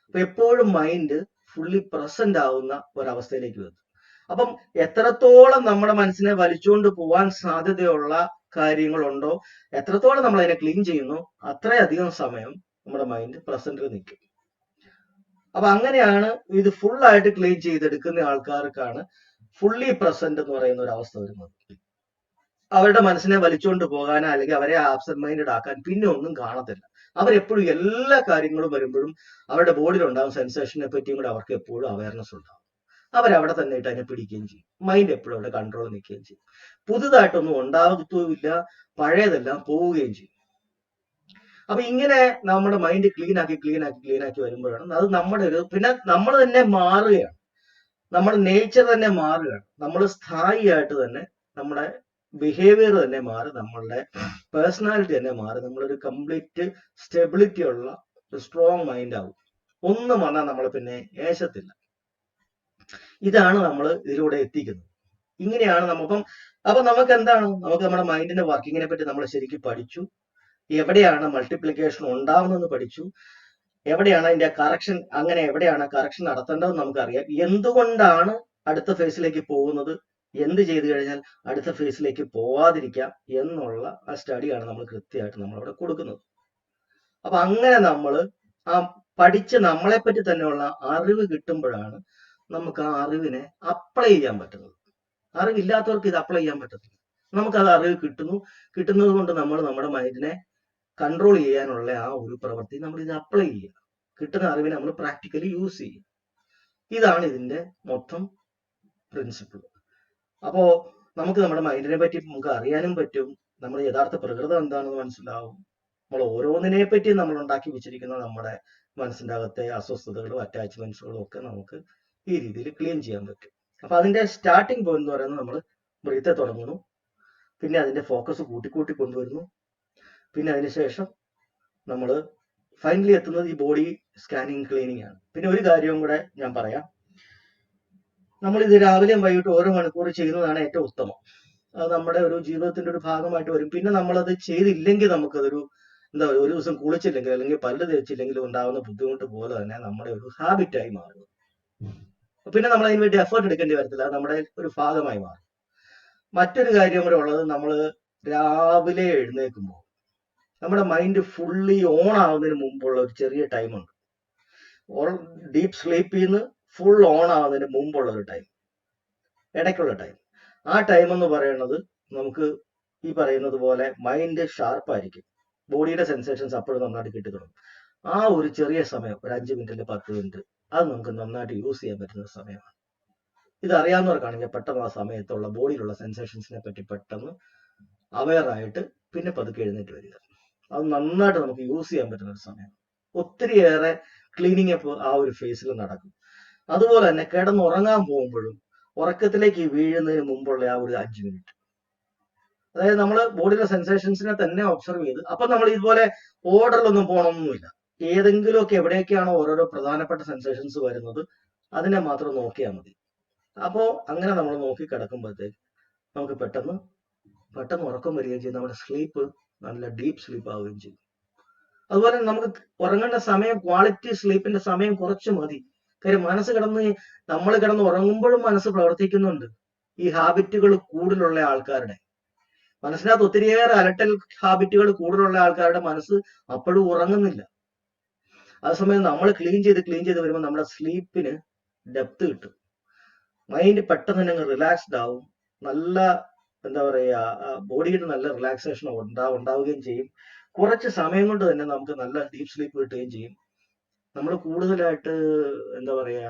അപ്പൊ എപ്പോഴും മൈൻഡ് ഫുള്ളി പ്രസന്റ് ആവുന്ന ഒരവസ്ഥയിലേക്ക് വരും. അപ്പം എത്രത്തോളം നമ്മുടെ മനസ്സിനെ വലിച്ചുകൊണ്ട് പോവാൻ സാധ്യതയുള്ള കാര്യങ്ങളുണ്ടോ, എത്രത്തോളം നമ്മൾ അതിനെ ക്ലീൻ ചെയ്യുന്നു, അത്രയധികം സമയം നമ്മുടെ മൈൻഡ് പ്രസന്റിൽ നിൽക്കും. അപ്പൊ അങ്ങനെയാണ് ഇത് ഫുൾ ആയിട്ട് ക്ലീൻ ചെയ്തെടുക്കുന്ന ആൾക്കാർക്കാണ് ഫുള്ളി പ്രസന്റ് എന്ന് പറയുന്ന ഒരു അവസ്ഥ വരുന്നത്. അവരുടെ മനസ്സിനെ വലിച്ചുകൊണ്ട് പോകാനോ അല്ലെങ്കിൽ അവരെ ആബ്സെന്റ് മൈൻഡഡ് ആക്കാൻ പിന്നെ ഒന്നും കാണത്തില്ല. അവരെപ്പോഴും എല്ലാ കാര്യങ്ങളും വരുമ്പോഴും അവരുടെ ബോഡിയിൽ ഉണ്ടാകുന്ന സെൻസേഷനെ പറ്റിയും കൂടെ അവർക്ക് എപ്പോഴും അവയർനെസ് ഉണ്ടാവും. അവരവിടെ തന്നെ ഇട്ട് അതിനെ പിടിക്കുകയും ചെയ്യും. മൈൻഡ് എപ്പോഴും അവിടെ കൺട്രോൾ നിൽക്കുകയും ചെയ്യും. പുതുതായിട്ടൊന്നും ഉണ്ടാകത്തുമില്ല, പഴയതെല്ലാം പോവുകയും ചെയ്യും. അപ്പൊ ഇങ്ങനെ നമ്മുടെ മൈൻഡ് ക്ലീൻ ആക്കി വരുമ്പോഴാണ് അത് നമ്മുടെ ഒരു, പിന്നെ നമ്മൾ തന്നെ മാറുകയാണ്, നമ്മുടെ നേച്ചർ തന്നെ മാറുകയാണ്, നമ്മൾ സ്ഥായിയായിട്ട് തന്നെ നമ്മുടെ ബിഹേവിയർ തന്നെ മാറി, നമ്മളുടെ പേഴ്സണാലിറ്റി തന്നെ മാറി, നമ്മളൊരു കംപ്ലീറ്റ് സ്റ്റെബിലിറ്റി ഉള്ള ഒരു സ്ട്രോങ് മൈൻഡ് ആവും. ഒന്നും വന്നാൽ നമ്മൾ പിന്നെ ഏശത്തില്ല. ഇതാണ് നമ്മൾ ഇതിലൂടെ എത്തിക്കുന്നത്. ഇങ്ങനെയാണ് അപ്പൊ നമുക്ക് എന്താണ്, നമുക്ക് നമ്മുടെ മൈൻഡിന്റെ വർക്കിങ്ങിനെ പറ്റി നമ്മൾ ശരിക്കും പഠിച്ചു. എവിടെയാണ് മൾട്ടിപ്ലിക്കേഷൻ ഉണ്ടാവുന്നതെന്ന് പഠിച്ചു, എവിടെയാണ് അതിന്റെ കറക്ഷൻ, അങ്ങനെ എവിടെയാണ് കറക്ഷൻ നടത്തേണ്ടതെന്ന് നമുക്കറിയാം. എന്തുകൊണ്ടാണ് അടുത്ത ഫേസിലേക്ക് പോകുന്നത്, എന്ത് ചെയ്തു കഴിഞ്ഞാൽ അടുത്ത ഫേസിലേക്ക് പോവാതിരിക്കാം എന്നുള്ള ആ സ്റ്റഡിയാണ് നമ്മൾ കൃത്യമായിട്ട് നമ്മളവിടെ കൊടുക്കുന്നത്. അപ്പൊ അങ്ങനെ നമ്മൾ ആ പഠിച്ച് നമ്മളെ പറ്റി തന്നെയുള്ള അറിവ് കിട്ടുമ്പോഴാണ് നമുക്ക് ആ അറിവിനെ അപ്ലൈ ചെയ്യാൻ പറ്റുന്നത്. അറിവില്ലാത്തവർക്ക് ഇത് അപ്ലൈ ചെയ്യാൻ പറ്റത്തില്ല. നമുക്കത് അറിവ് കിട്ടുന്നത് കൊണ്ട് നമ്മൾ നമ്മുടെ മൈൻഡിനെ കൺട്രോൾ ചെയ്യാനുള്ള ആ ഒരു പ്രവൃത്തി നമ്മൾ ഇത് അപ്ലൈ ചെയ്യുക, കിട്ടുന്ന അറിവിനെ നമ്മൾ പ്രാക്ടിക്കലി യൂസ് ചെയ്യും. ഇതാണ് ഇതിന്റെ മൊത്തം പ്രിൻസിപ്പിൾ. അപ്പോ നമുക്ക് നമ്മുടെ മൈൻഡിനെ പറ്റി നമുക്ക് അറിയാനും പറ്റും, നമ്മുടെ യഥാർത്ഥ പ്രകൃതം എന്താണെന്ന് മനസ്സിലാവും. നമ്മൾ ഓരോന്നിനെ പറ്റി നമ്മൾ ഉണ്ടാക്കി വെച്ചിരിക്കുന്ന നമ്മുടെ മനസ്സിന്റെ അകത്തെ അസ്വസ്ഥതകളും അറ്റാച്ച്മെന്റ്സുകളും ഒക്കെ നമുക്ക് ഈ രീതിയിൽ ക്ലീൻ ചെയ്യാൻ പറ്റും. അപ്പൊ അതിന്റെ സ്റ്റാർട്ടിങ് പോയിന്റ് എന്ന് പറയുന്നത് നമ്മൾ ബ്രീത്തെ തുടങ്ങുന്നു, പിന്നെ അതിന്റെ ഫോക്കസ് കൂട്ടി കൊണ്ടുവരുന്നു, പിന്നെ അതിനുശേഷം നമ്മൾ ഫൈനലി എത്തുന്നത് ഈ ബോഡി സ്കാനിങ് ക്ലീനിങ് ആണ്. പിന്നെ ഒരു കാര്യവും കൂടെ ഞാൻ പറയാം, നമ്മൾ ഇത് രാവിലെയും വൈകിട്ട് ഓരോ മണിക്കൂർ ചെയ്യുന്നതാണ് ഏറ്റവും ഉത്തമം. അത് നമ്മുടെ ഒരു ജീവിതത്തിന്റെ ഒരു ഭാഗമായിട്ട് വരും. പിന്നെ നമ്മളത് ചെയ്തില്ലെങ്കിൽ നമുക്കതൊരു എന്താ പറയുക, ഒരു ദിവസം കുളിച്ചില്ലെങ്കിൽ അല്ലെങ്കിൽ പല്ല് തേച്ചില്ലെങ്കിൽ ഉണ്ടാകുന്ന ബുദ്ധിമുട്ട് പോലെ തന്നെ നമ്മുടെ ഒരു ഹാബിറ്റായി മാറും. പിന്നെ നമ്മൾ അതിന് വേണ്ടി എഫേർട്ട് എടുക്കേണ്ടി വരത്തില്ല, അത് നമ്മുടെ ഒരു ഭാഗമായി മാറും. മറ്റൊരു കാര്യം കൂടെ ഉള്ളത്, നമ്മൾ രാവിലെ എഴുന്നേൽക്കുമ്പോൾ നമ്മുടെ മൈൻഡ് ഫുള്ളി ഓൺ ആവുന്നതിന് മുമ്പുള്ള ഒരു ചെറിയ ടൈമുണ്ട്. ഡീപ്പ് സ്ലീപ്പിൽ നിന്ന് ഫുൾ ഓൺ ആവുന്നതിന് മുമ്പുള്ള ഒരു ടൈം, ഇടയ്ക്കുള്ള ടൈം. ആ ടൈം എന്ന് പറയുന്നത് നമുക്ക് ഈ പറയുന്നത് പോലെ മൈൻഡ് ഷാർപ്പായിരിക്കും, ബോഡിയുടെ സെൻസേഷൻസ് അപ്പോഴും നന്നായിട്ട് കിട്ടിത്തുടങ്ങും. ആ ഒരു ചെറിയ സമയം, ഒരു 5 മിനിറ്റ് അല്ലെങ്കിൽ 10 മിനിറ്റ്, അത് നമുക്ക് നന്നായിട്ട് യൂസ് ചെയ്യാൻ പറ്റുന്ന സമയമാണ്. ഇത് അറിയാവുന്നവർക്കാണെങ്കിൽ പെട്ടെന്ന് ആ സമയത്തുള്ള ബോഡിയിലുള്ള സെൻസേഷൻസിനെ പറ്റി പെട്ടെന്ന് അവെയർ ആയിട്ട് പിന്നെ പതുക്കെ എഴുന്നേറ്റ് വരിക. അത് നന്നായിട്ട് നമുക്ക് യൂസ് ചെയ്യാൻ പറ്റുന്ന ഒരു സമയം. ഒത്തിരിയേറെ ക്ലീനിങ് അപ്പ് ആ ഒരു ഫേസിൽ നടക്കും. അതുപോലെ തന്നെ കിടന്നുറങ്ങാൻ പോകുമ്പോഴും ഉറക്കത്തിലേക്ക് വീഴുന്നതിന് മുമ്പുള്ള ആ ഒരു 5 മിനിറ്റ്, അതായത് നമ്മൾ ബോഡിയിലെ സെൻസേഷൻസിനെ തന്നെ ഒബ്സർവ് ചെയ്ത്, അപ്പൊ നമ്മൾ ഇതുപോലെ ഓർഡറിലൊന്നും പോകണമെന്നൊന്നുമില്ല, ഏതെങ്കിലുമൊക്കെ എവിടെയൊക്കെയാണോ ഓരോരോ പ്രധാനപ്പെട്ട സെൻസേഷൻസ് വരുന്നത് അതിനെ മാത്രം നോക്കിയാൽ മതി. അപ്പോ അങ്ങനെ നമ്മൾ നോക്കി കിടക്കുമ്പോഴത്തേക്ക് നമുക്ക് പെട്ടെന്ന് ഉറക്കം വരികയും ചെയ്യും, നമ്മുടെ സ്ലീപ്പ് നല്ല ഡീപ്പ് സ്ലീപ്പ് ആവുകയും ചെയ്യും. അതുപോലെ നമുക്ക് ഉറങ്ങേണ്ട സമയം, ക്വാളിറ്റി സ്ലീപ്പിന്റെ സമയം കുറച്ച് മതി. കാര്യം നമ്മൾ കിടന്ന് ഉറങ്ങുമ്പോഴും മനസ്സ് പ്രവർത്തിക്കുന്നുണ്ട്. ഈ ഹാബിറ്റുകൾ കൂടുതലുള്ള ആൾക്കാരുടെ മനസ്സിനകത്ത് ഒത്തിരിയേറെ അലട്ടൽ ഹാബിറ്റുകൾ കൂടുതലുള്ള ആൾക്കാരുടെ മനസ്സ് അപ്പോഴും ഉറങ്ങുന്നില്ല. അതേസമയം നമ്മൾ ക്ലീൻ ചെയ്ത് വരുമ്പോൾ നമ്മുടെ സ്ലീപ്പിന് ഡെപ്ത് കിട്ടും, മൈൻഡ് പെട്ടെന്ന് തന്നെ റിലാക്സ്ഡ് ആവും, നല്ല എന്താ പറയുക, ബോഡിയുടെ നല്ല റിലാക്സേഷൻ ഉണ്ടാവുകയും ചെയ്യും. കുറച്ച് സമയം കൊണ്ട് തന്നെ നമുക്ക് നല്ല ഡീപ്പ് സ്ലീപ്പ് കിട്ടുകയും ചെയ്യും. നമ്മൾ കൂടുതലായിട്ട് എന്താ പറയുക,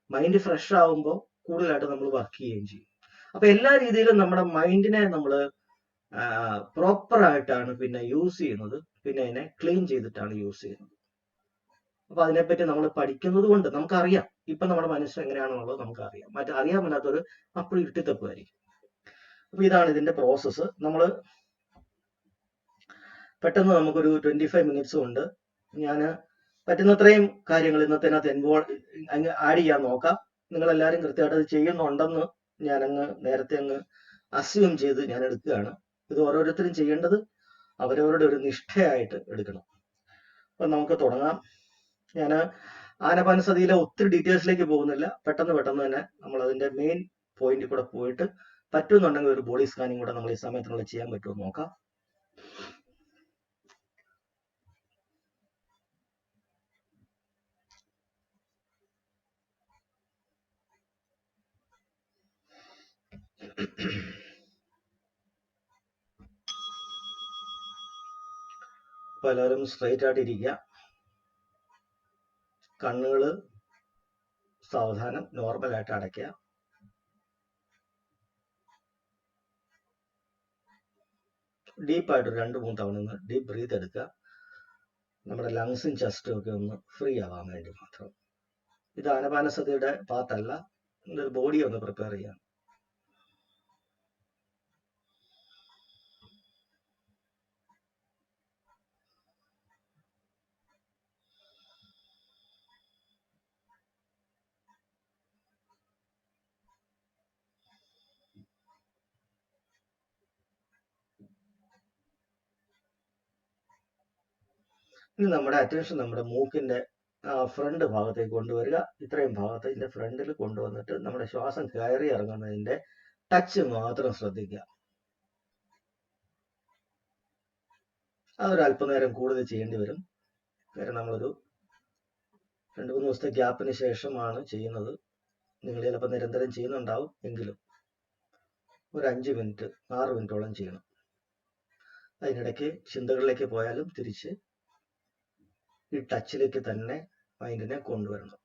മൈൻഡ് ഫ്രഷ് ആവുമ്പോൾ കൂടുതലായിട്ട് നമ്മൾ വർക്ക് ചെയ്യുകയും ചെയ്യും. അപ്പൊ എല്ലാ രീതിയിലും നമ്മുടെ മൈൻഡിനെ നമ്മൾ പ്രോപ്പർ ആയിട്ടാണ് പിന്നെ യൂസ് ചെയ്യുന്നത്, പിന്നെ അതിനെ ക്ലീൻ ചെയ്തിട്ടാണ് യൂസ് ചെയ്യുന്നത്. അപ്പൊ അതിനെപ്പറ്റി നമ്മൾ പഠിക്കുന്നത് കൊണ്ട് നമുക്കറിയാം ഇപ്പൊ നമ്മുടെ മനസ്സ് എങ്ങനെയാണെന്നുള്ളത് നമുക്കറിയാം. അറിയാൻ മേലാത്തൊരു അപ്പോഴും ഇരുട്ടിത്തപ്പുമായിരിക്കും. അപ്പൊ ഇതാണ് ഇതിന്റെ പ്രോസസ്സ്. നമ്മൾ പെട്ടെന്ന് നമുക്കൊരു 25 മിനിറ്റ്സ് കൊണ്ട് ഞാൻ പറ്റുന്നത്രയും കാര്യങ്ങൾ ഇന്നത്തേനകത്ത് ആഡ് ചെയ്യാൻ നോക്കാം. നിങ്ങളെല്ലാവരും കൃത്യമായിട്ട് അത് ചെയ്യുന്നുണ്ടെന്ന് ഞാനങ്ങ് നേരത്തെ അങ്ങ് അസ്യൂം ചെയ്ത് ഞാൻ എടുക്കുകയാണ്. ഇത് ഓരോരുത്തരും ചെയ്യേണ്ടത് അവരവരുടെ ഒരു നിഷ്ഠയായിട്ട് എടുക്കണം. അപ്പൊ നമുക്ക് തുടങ്ങാം. ഞാൻ ആനപാനസതിയിലെ ഒത്തിരി ഡീറ്റെയിൽസിലേക്ക് പോകുന്നില്ല. പെട്ടെന്ന് തന്നെ നമ്മൾ അതിന്റെ മെയിൻ പോയിന്റിൽ കൂടെ പോയിട്ട് പറ്റുന്നുണ്ടെങ്കിൽ ഒരു ബോഡി സ്കാനിങ് കൂടെ നമ്മൾ ഈ സമയത്തിനുള്ളിൽ ചെയ്യാൻ പറ്റുമോ നോക്കാം. അപ്പൊ എല്ലാവരും സ്ട്രൈറ്റ് ആയിട്ട് ഇരിക്കുക. കണ്ണുകള് സാവധാനം നോർമലായിട്ട് അടയ്ക്കുക. ഡീപ്പായിട്ട് 2-3 തവണ ഒന്ന് ഡീപ്പ് ബ്രീത്ത് എടുക്കുക. നമ്മുടെ ലങ്സും ചെസ്റ്റും ഒക്കെ ഒന്ന് ഫ്രീ ആവാൻ വേണ്ടി മാത്രം. ഇത് ആനപാനസതിയുടെ പാർട്ടല്ല, ബോഡി ഒന്ന് പ്രിപ്പയർ ചെയ്യാം. ഇനി നമ്മുടെ അറ്റൻഷൻ നമ്മുടെ മൂക്കിന്റെ ഫ്രണ്ട് ഭാഗത്തേക്ക് കൊണ്ടുവരിക. ഇത്രയും ഭാഗത്ത് ഇതിന്റെ ഫ്രണ്ടിൽ കൊണ്ടുവന്നിട്ട് നമ്മുടെ ശ്വാസം കയറി ഇറങ്ങുന്നതിന്റെ ടച്ച് മാത്രം ശ്രദ്ധിക്കുക. അതൊരു അല്പനേരം കൂടുതൽ ചെയ്യേണ്ടി വരും. കാരണം നമ്മളൊരു 2-3 ദിവസത്തെ ഗ്യാപ്പിന് ശേഷമാണ് ചെയ്യുന്നത്. നിങ്ങൾ ചിലപ്പോൾ നിരന്തരം ചെയ്യുന്നുണ്ടാവും, എങ്കിലും ഒരു 5 മിനിറ്റ് 6 മിനിറ്റോളം ചെയ്യണം. അതിനിടയ്ക്ക് ചിന്തകളിലേക്ക് പോയാലും തിരിച്ച് ഈ ടച്ചിലേക്ക് തന്നെ മൈൻഡിനെ കൊണ്ടുവരണം.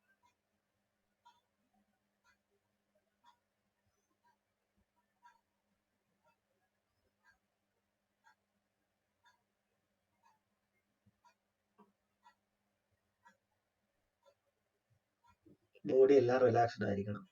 ബോഡി എല്ലാം റിലാക്സ്ഡ് ആയിരിക്കണം.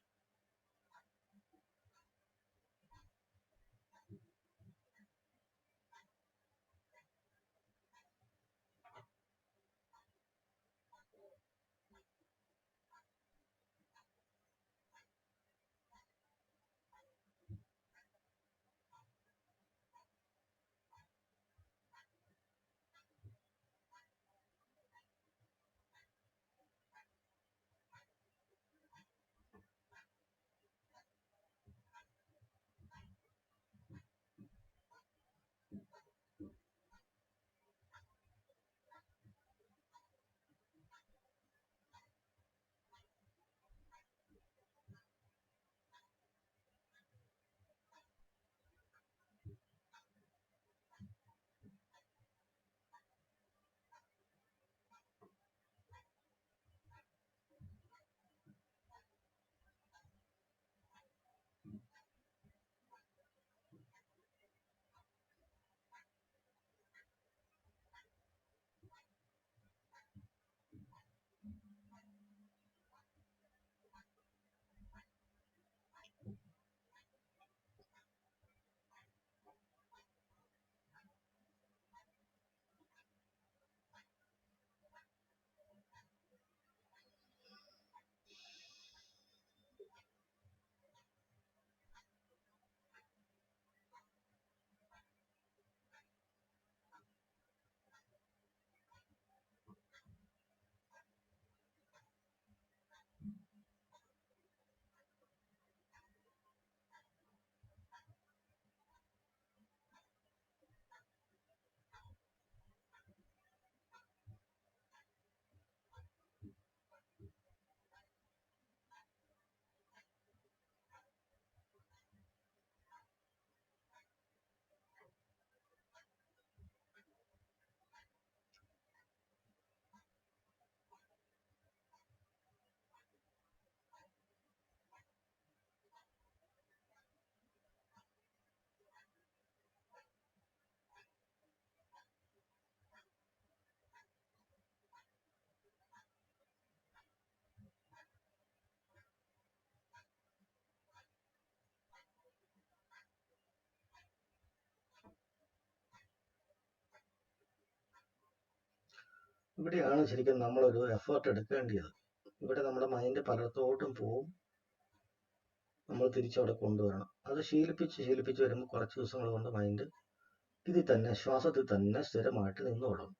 ഇവിടെയാണ് ശരിക്കും നമ്മളൊരു എഫേർട്ട് എടുക്കേണ്ടത്. ഇവിടെ നമ്മുടെ മൈൻഡ് പലയിടത്തോട്ടും പോവും, നമ്മൾ തിരിച്ചവിടെ കൊണ്ടുവരണം. അത് ശീലിപ്പിച്ച് വരുമ്പോൾ കുറച്ച് ദിവസങ്ങൾ കൊണ്ട് മൈൻഡ് ഇതിൽ തന്നെ, ശ്വാസത്തിൽ തന്നെ സ്ഥിരമായിട്ട് നിന്ന് തുടങ്ങും.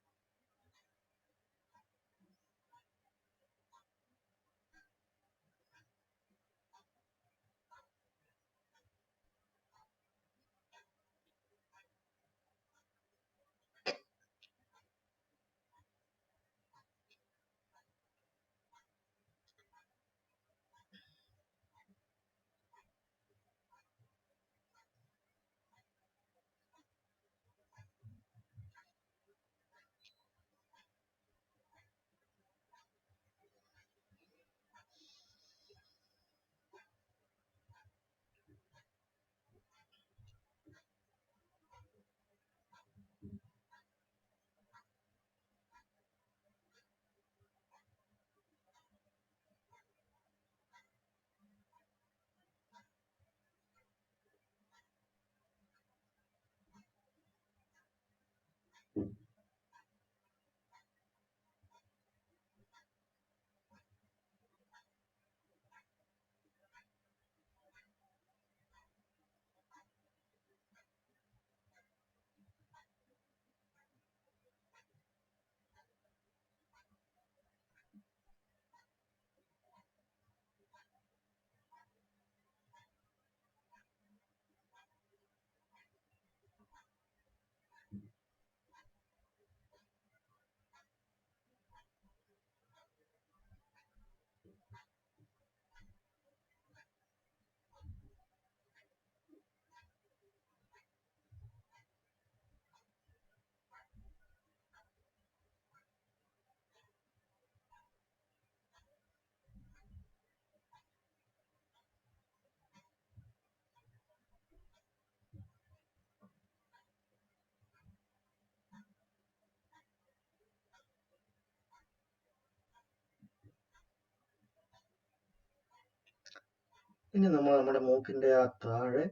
ഇനി നമ്മൾ നമ്മുടെ മൂക്കിന്റെ ആ താഴെ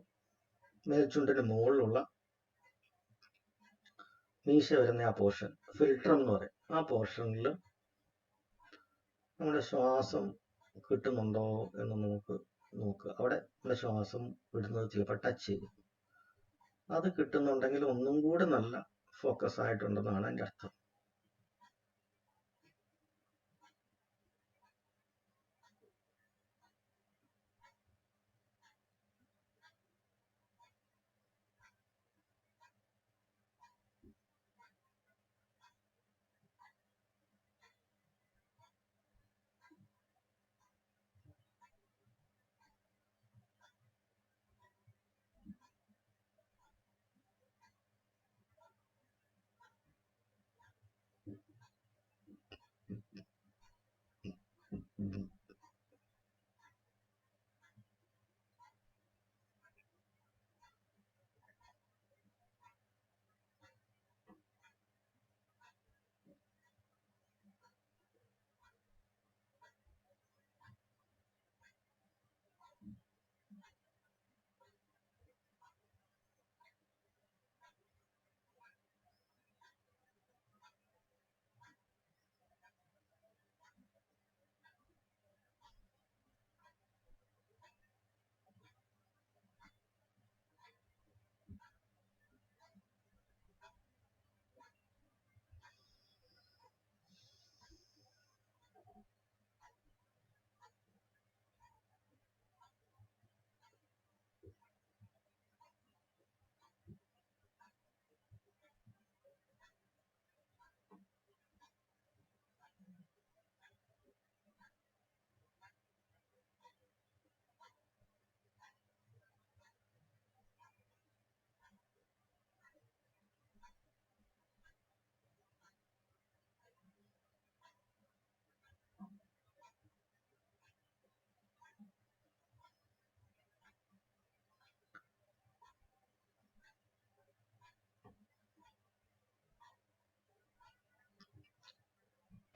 മേൽചുണ്ടിന് മുകളിലുള്ള മീശ വരുന്ന ആ പോർഷൻ, ഫിൽട്രം എന്ന് പറയും, ആ പോർഷനിൽ നമ്മുടെ ശ്വാസം കിട്ടുന്നുണ്ടോ എന്ന് നമുക്ക് നോക്കുക. അവിടെ നമ്മുടെ ശ്വാസം വിടുന്നത് ചിലപ്പോൾ ടച്ച് ചെയ്യും. അത് കിട്ടുന്നുണ്ടെങ്കിൽ ഒന്നും കൂടെ നല്ല ഫോക്കസ് ആയിട്ടുണ്ടെന്നാണ് എൻ്റെ അർത്ഥം.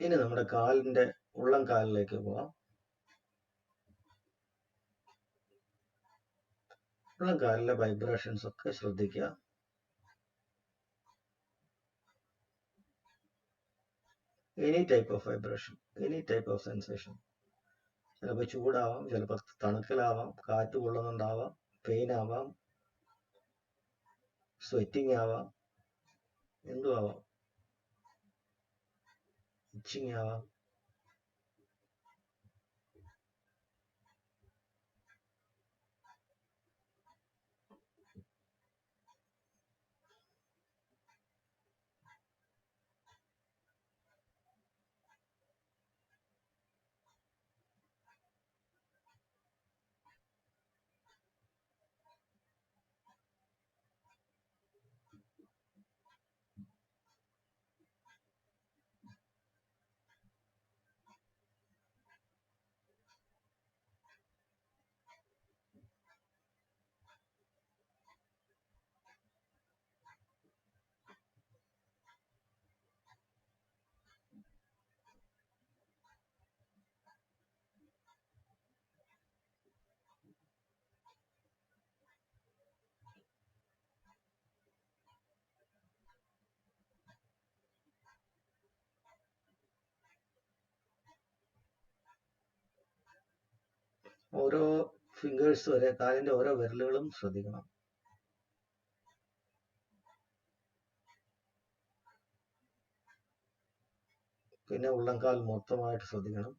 ഇനി നമ്മുടെ കാലിന്റെ ഉള്ളം കാലിലേക്ക് പോവാം. ഉള്ളം കാലിലെ വൈബ്രേഷൻസ് ഒക്കെ ശ്രദ്ധിക്കുക. Any type of vibration, any type of sensation. ചിലപ്പോൾ ചൂടാവാം, ചിലപ്പോൾ തണുക്കലാവാം, കാറ്റ് കൊള്ളുന്നുണ്ടാവാം, പെയിൻ ആവാം, സ്വെറ്റിംഗ് ആവാം, എന്തും ആവാം, ഇച്ചിങ് ആവാം. ഓരോ ഫിംഗേഴ്സ് വരെ, കാലിന്റെ ഓരോ വിരലുകളും ശ്രദ്ധിക്കണം. പിന്നെ ഉള്ളംകാൽ മൊത്തമായിട്ട് ശ്രദ്ധിക്കണം.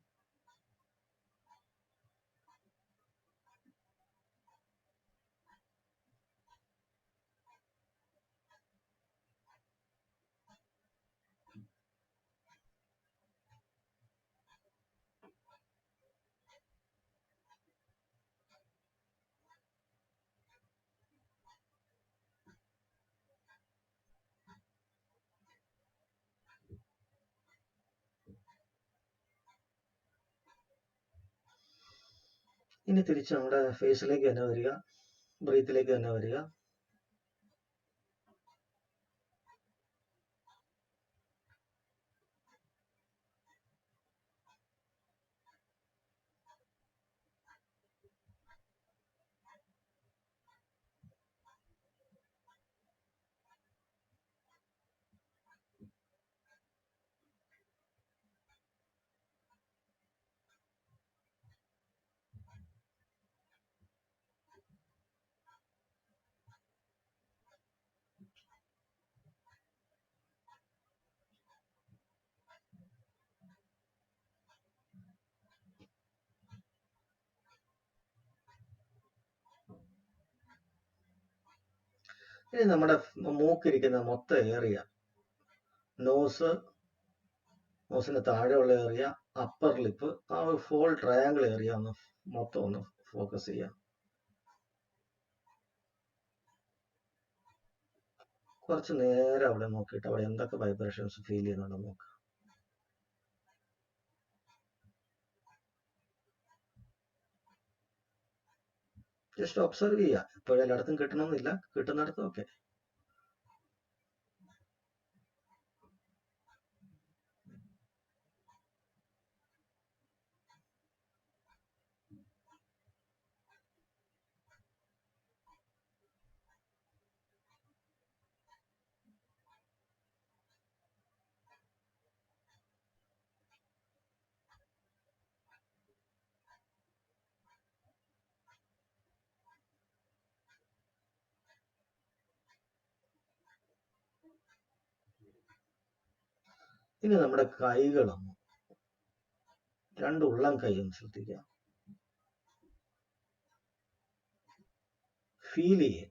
ഇനി തിരിച്ച് നമ്മുടെ ഫേസിലേക്ക് തന്നെ വരിക, ബ്രീത്തിലേക്ക് തന്നെ വരിക. ഇനി നമ്മുടെ മൂക്കിരിക്കുന്ന മൊത്തം ഏറിയ, നോസിന് താഴെയുള്ള ഏറിയ, അപ്പർ ലിപ്പ്, ആ ഒരു ഫോൾ ട്രയാങ്കിൾ ഏറിയ മൊത്തം ഒന്ന് ഫോക്കസ് ചെയ്യാം. കുറച്ച് നേരം അവിടെ നോക്കിയിട്ട് അവിടെ എന്തൊക്കെ വൈബ്രേഷൻസ് ഫീൽ ചെയ്യുന്നുണ്ടെന്ന് നോക്കുക. ജസ്റ്റ് ഒബ്സർവ് ചെയ്യുക. ഇപ്പോഴും എല്ലായിടത്തും കിട്ടണമെന്നില്ല, കിട്ടുന്നിടത്തും ഒക്കെ. ഇനി നമ്മുടെ കൈകളൊന്ന്, രണ്ട് ഉള്ളം കൈ ഒന്ന് ശ്രദ്ധിക്കുക, ഫീൽ ചെയ്യുക.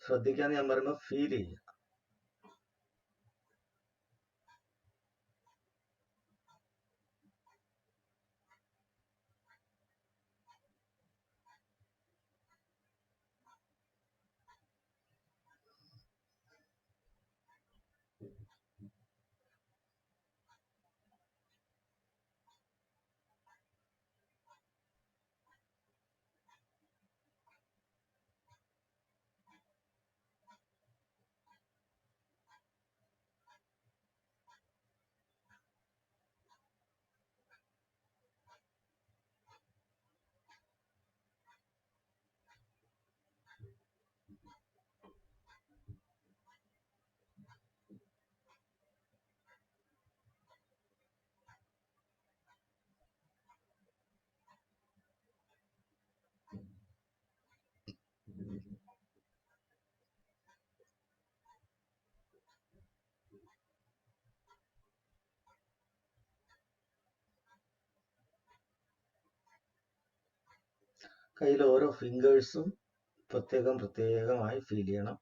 ശ്രദ്ധിക്കാന്ന് ഞാൻ പറയുമ്പോൾ ഫീൽ ചെയ്യുക. കയ്യിൽ ഓരോ ഫിംഗേഴ്സും പ്രത്യേകമായി ഫീൽ ചെയ്യണം.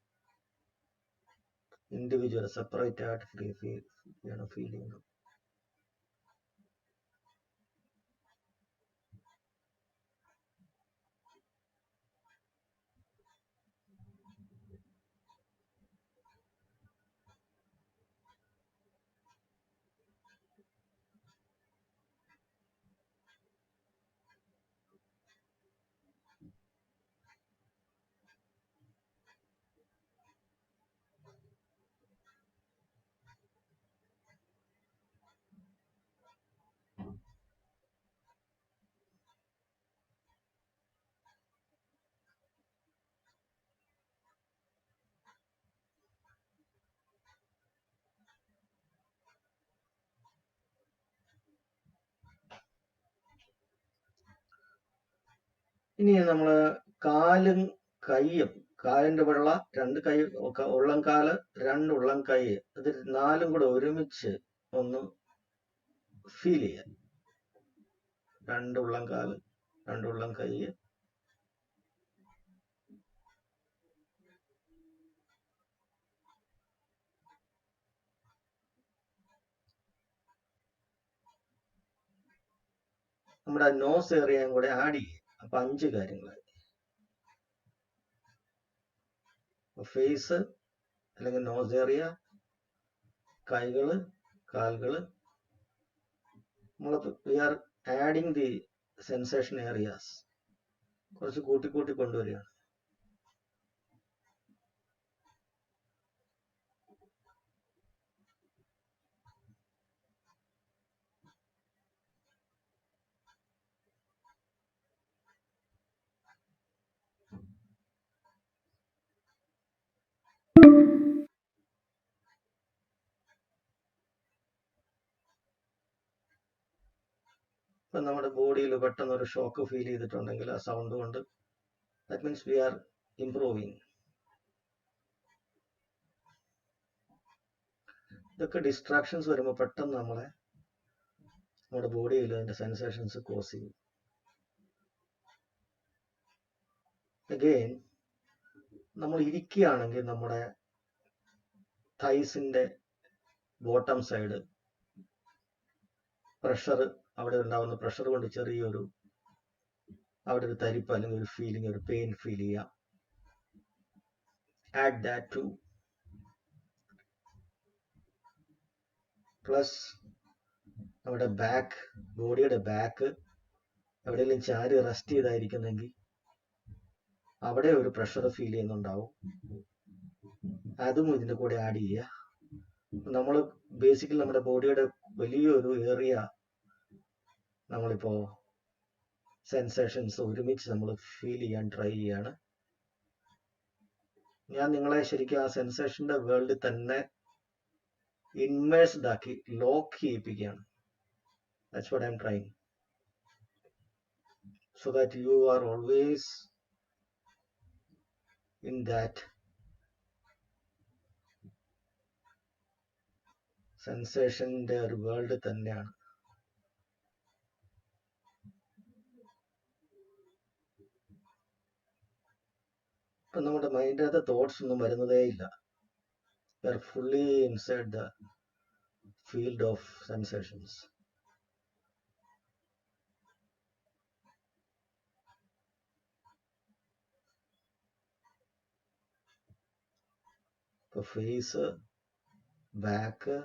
ഇൻഡിവിജ്വൽ സെപ്പറേറ്റ് ആയിട്ട് ഫീൽ ചെയ്യണം. ഇനി നമ്മള് കാലും കൈയും, കാലിന്റെ വെള്ള, രണ്ട് കൈ, ഉള്ളംകാല്, രണ്ട് ഉള്ളം കൈ, ഇത് നാലും കൂടെ ഒരുമിച്ച് ഒന്ന് ഫീൽ ചെയ്യാം. രണ്ട് ഉള്ളംകാല്, രണ്ട് ഉള്ളം കൈ, നമ്മുടെ നോസ് ഏറിയയും കൂടെ ആഡ് ചെയ്യും. അപ്പൊ 5 കാര്യങ്ങളായി. ഫേസ് അല്ലെങ്കിൽ നോസ് ഏറിയ, കൈകള്, കാലുകള്, നമ്മൾ we are adding the sensation areas, കുറച്ച് കൂട്ടി കൊണ്ടുവരികയാണ്. ഇപ്പൊ നമ്മുടെ ബോഡിയിൽ പെട്ടെന്ന് ഒരു ഷോക്ക് ഫീൽ ചെയ്തിട്ടുണ്ടെങ്കിൽ ആ സൗണ്ട് കൊണ്ട്, that means we are improving. ഇതൊക്കെ ഡിസ്ട്രാക്ഷൻസ് വരുമ്പോൾ പെട്ടെന്ന് നമ്മുടെ ബോഡിയിൽ അതിന്റെ സെൻസേഷൻസ് കോസ് ചെയ്യും. അഗെയിൻ നമ്മൾ ഇരിക്കുകയാണെങ്കിൽ നമ്മുടെ തൈസിന്റെ ബോട്ടം സൈഡ് പ്രഷർ, അവിടെ ഉണ്ടാവുന്ന പ്രഷർ കൊണ്ട് ചെറിയൊരു അവിടെ ഒരു തരിപ്പ് അല്ലെങ്കിൽ ഒരു ഫീലിംഗ്, ഒരു പെയിൻ ഫീൽ ചെയ്യാം. ആഡ് ദാറ്റ് ടു പ്ലസ് നമ്മുടെ ബാക്ക്, ബോഡിയുടെ ബാക്ക് എവിടെയെങ്കിലും ചാരി റെസ്റ്റ് ചെയ്തായിരിക്കുന്നെങ്കിൽ അവിടെ ഒരു പ്രഷർ ഫീൽ ചെയ്യുന്നുണ്ടാവും. അതും ഇതിന്റെ കൂടെ ആഡ് ചെയ്യുക. നമ്മൾ ബേസിക്കലി നമ്മുടെ ബോഡിയുടെ വലിയൊരു ഏറിയ നമ്മളിപ്പോ സെൻസേഷൻസ് ഒരുമിച്ച് നമ്മൾ ഫീൽ ചെയ്യാൻ ട്രൈ ചെയ്യാണ്. ഞാൻ നിങ്ങളെ ശരിക്കും ആ സെൻസേഷന്റെ വേൾഡിൽ തന്നെ ഇൻവേഴ്സ്ഡ് ആക്കി lock ചെയ്യിപ്പിക്കുകയാണ്. That's what I'm trying. So that you are always in that സെൻസേഷന്റെ ഒരു വേൾഡ് തന്നെയാണ്. ഇപ്പൊ നമ്മുടെ മൈൻഡിനകത്ത് തോട്ട്സ് ഒന്നും വരുന്നതേ ഇല്ല. We are fully inside the field of sensations. ഇപ്പൊ ഫേസ്, ബാക്ക്,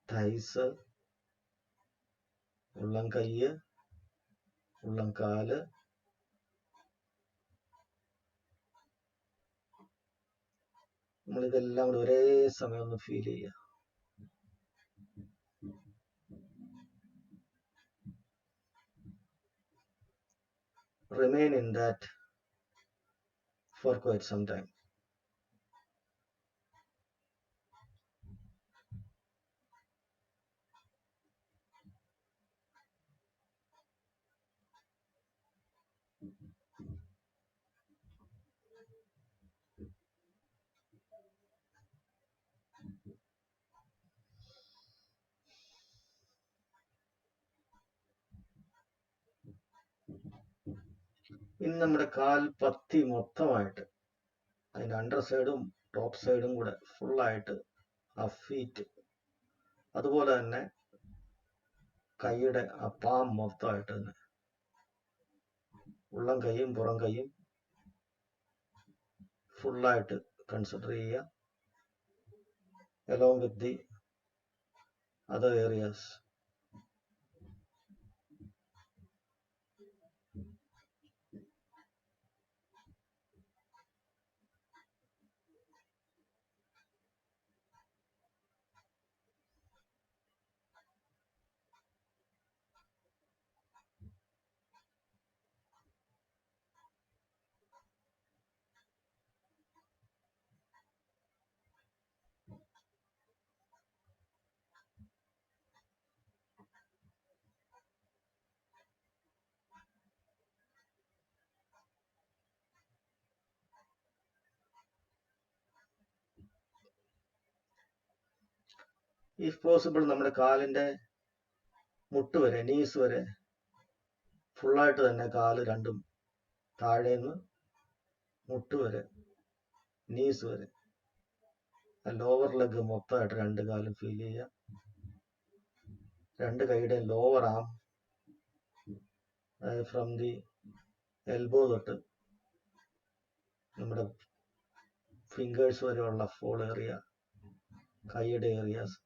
തൈസ്, ഉള്ളം കൈ, ഉള്ളം കാല്, നമ്മളിതെല്ലാം കൂടെ ഒരേ സമയം ഒന്ന് ഫീൽ ചെയ്യുക. Remain in that for quite some time. ഇനി നമ്മുടെ കാൽ പത്തി മൊത്തമായിട്ട് അതിൻ്റെ അണ്ടർ സൈഡും ടോപ്പ് സൈഡും കൂടെ ഫുള്ളായിട്ട് ആ ഫീറ്റ്, അതുപോലെ തന്നെ കൈയുടെ ആ പാം മൊത്തമായിട്ട് തന്നെ ഉള്ളം കൈയും പുറം കൈയും ഫുള്ളായിട്ട് കൺസിഡർ ചെയ്യുക, along with the other areas. If possible, നമ്മുടെ കാലിൻ്റെ മുട്ട് വരെ, നീസ് വരെ ഫുള്ളായിട്ട് തന്നെ കാല് രണ്ടും താഴേന്ന് മുട്ട് വരെ, നീസ് വരെ, ലോവർ ലെഗ് മൊത്തമായിട്ട് രണ്ട് കാലും ഫീൽ ചെയ്യുക. രണ്ട് കൈയുടെ lower arm, from the elbow തൊട്ട് നമ്മുടെ ഫിംഗേഴ്സ് വരെയുള്ള ഫോൾ ഏരിയ, കൈയുടെ ഏരിയാസ്,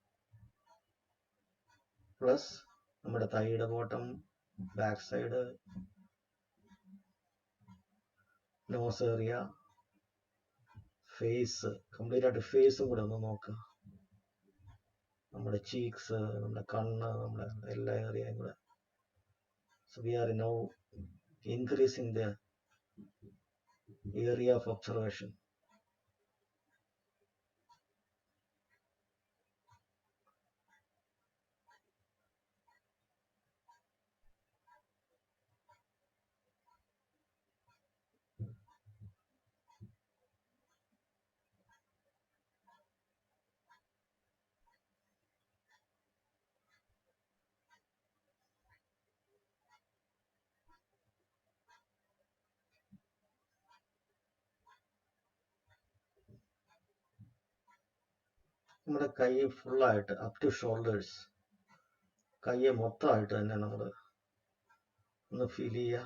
പ്ലസ് നമ്മുടെ തൈയുടെ bottom, back side, nose area, face, complete ആയിട്ട് ഫേസും കൂടെ ഒന്ന് നോക്കുക. നമ്മുടെ ചീക്സ്, നമ്മുടെ കണ്ണ്, നമ്മുടെ എല്ലാ ഏരിയയും കൂടെ. So we are now increasing the area of observation. നമ്മുടെ കൈ ഫുള്ളായിട്ട് അപ് ടു ഷോൾഡേഴ്സ്, കൈയെ മൊത്തമായിട്ട് തന്നെ നമ്മൾ ഒന്ന് ഫീൽ ചെയ്യുക.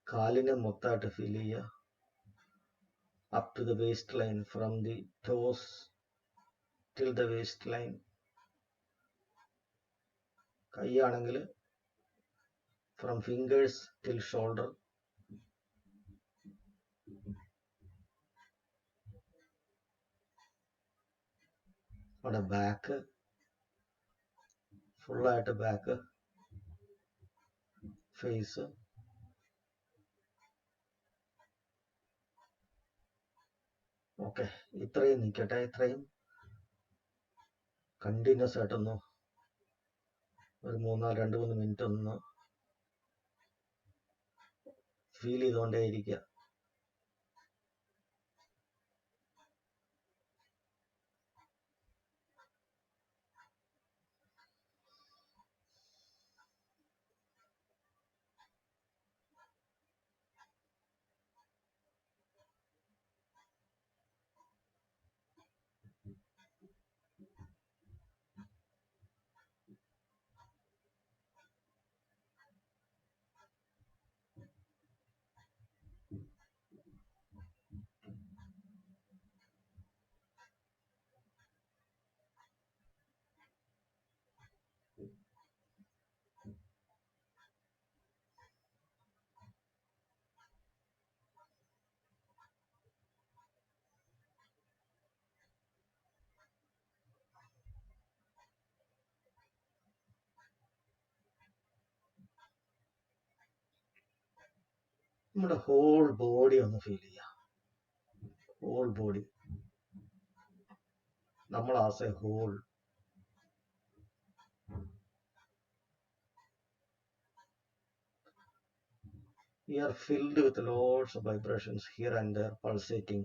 കാലിനെ മൊത്തമായിട്ട് ഫീൽ ചെയ്യുക. Up to the waist line, from the toes till the waist line. കൈയാണെങ്കിൽ ഫ്രം ഫിംഗേഴ്സ് ടിൽ ഷോൾഡർ. അവിടെ ബാക്ക് ഫുള്ളായിട്ട്, ബാക്ക് ഫേസ്, ഓക്കെ. ഇത്രയും നിൽക്കട്ടെ. ഇത്രയും കണ്ടിന്യൂസ് ആയിട്ടൊന്ന് ഒരു 2-3 മിനിറ്റ് ഒന്ന് ഫീൽ ചെയ്തുകൊണ്ടേ ഇരിക്കുക. നമ്മുടെ ഹോൾ ബോഡി ഒന്ന് ഫീൽ ചെയ്യാം. ഹോൾ ബോഡി, നമ്മൾ as a whole. We are filled with lots of vibrations here and there, pulsating.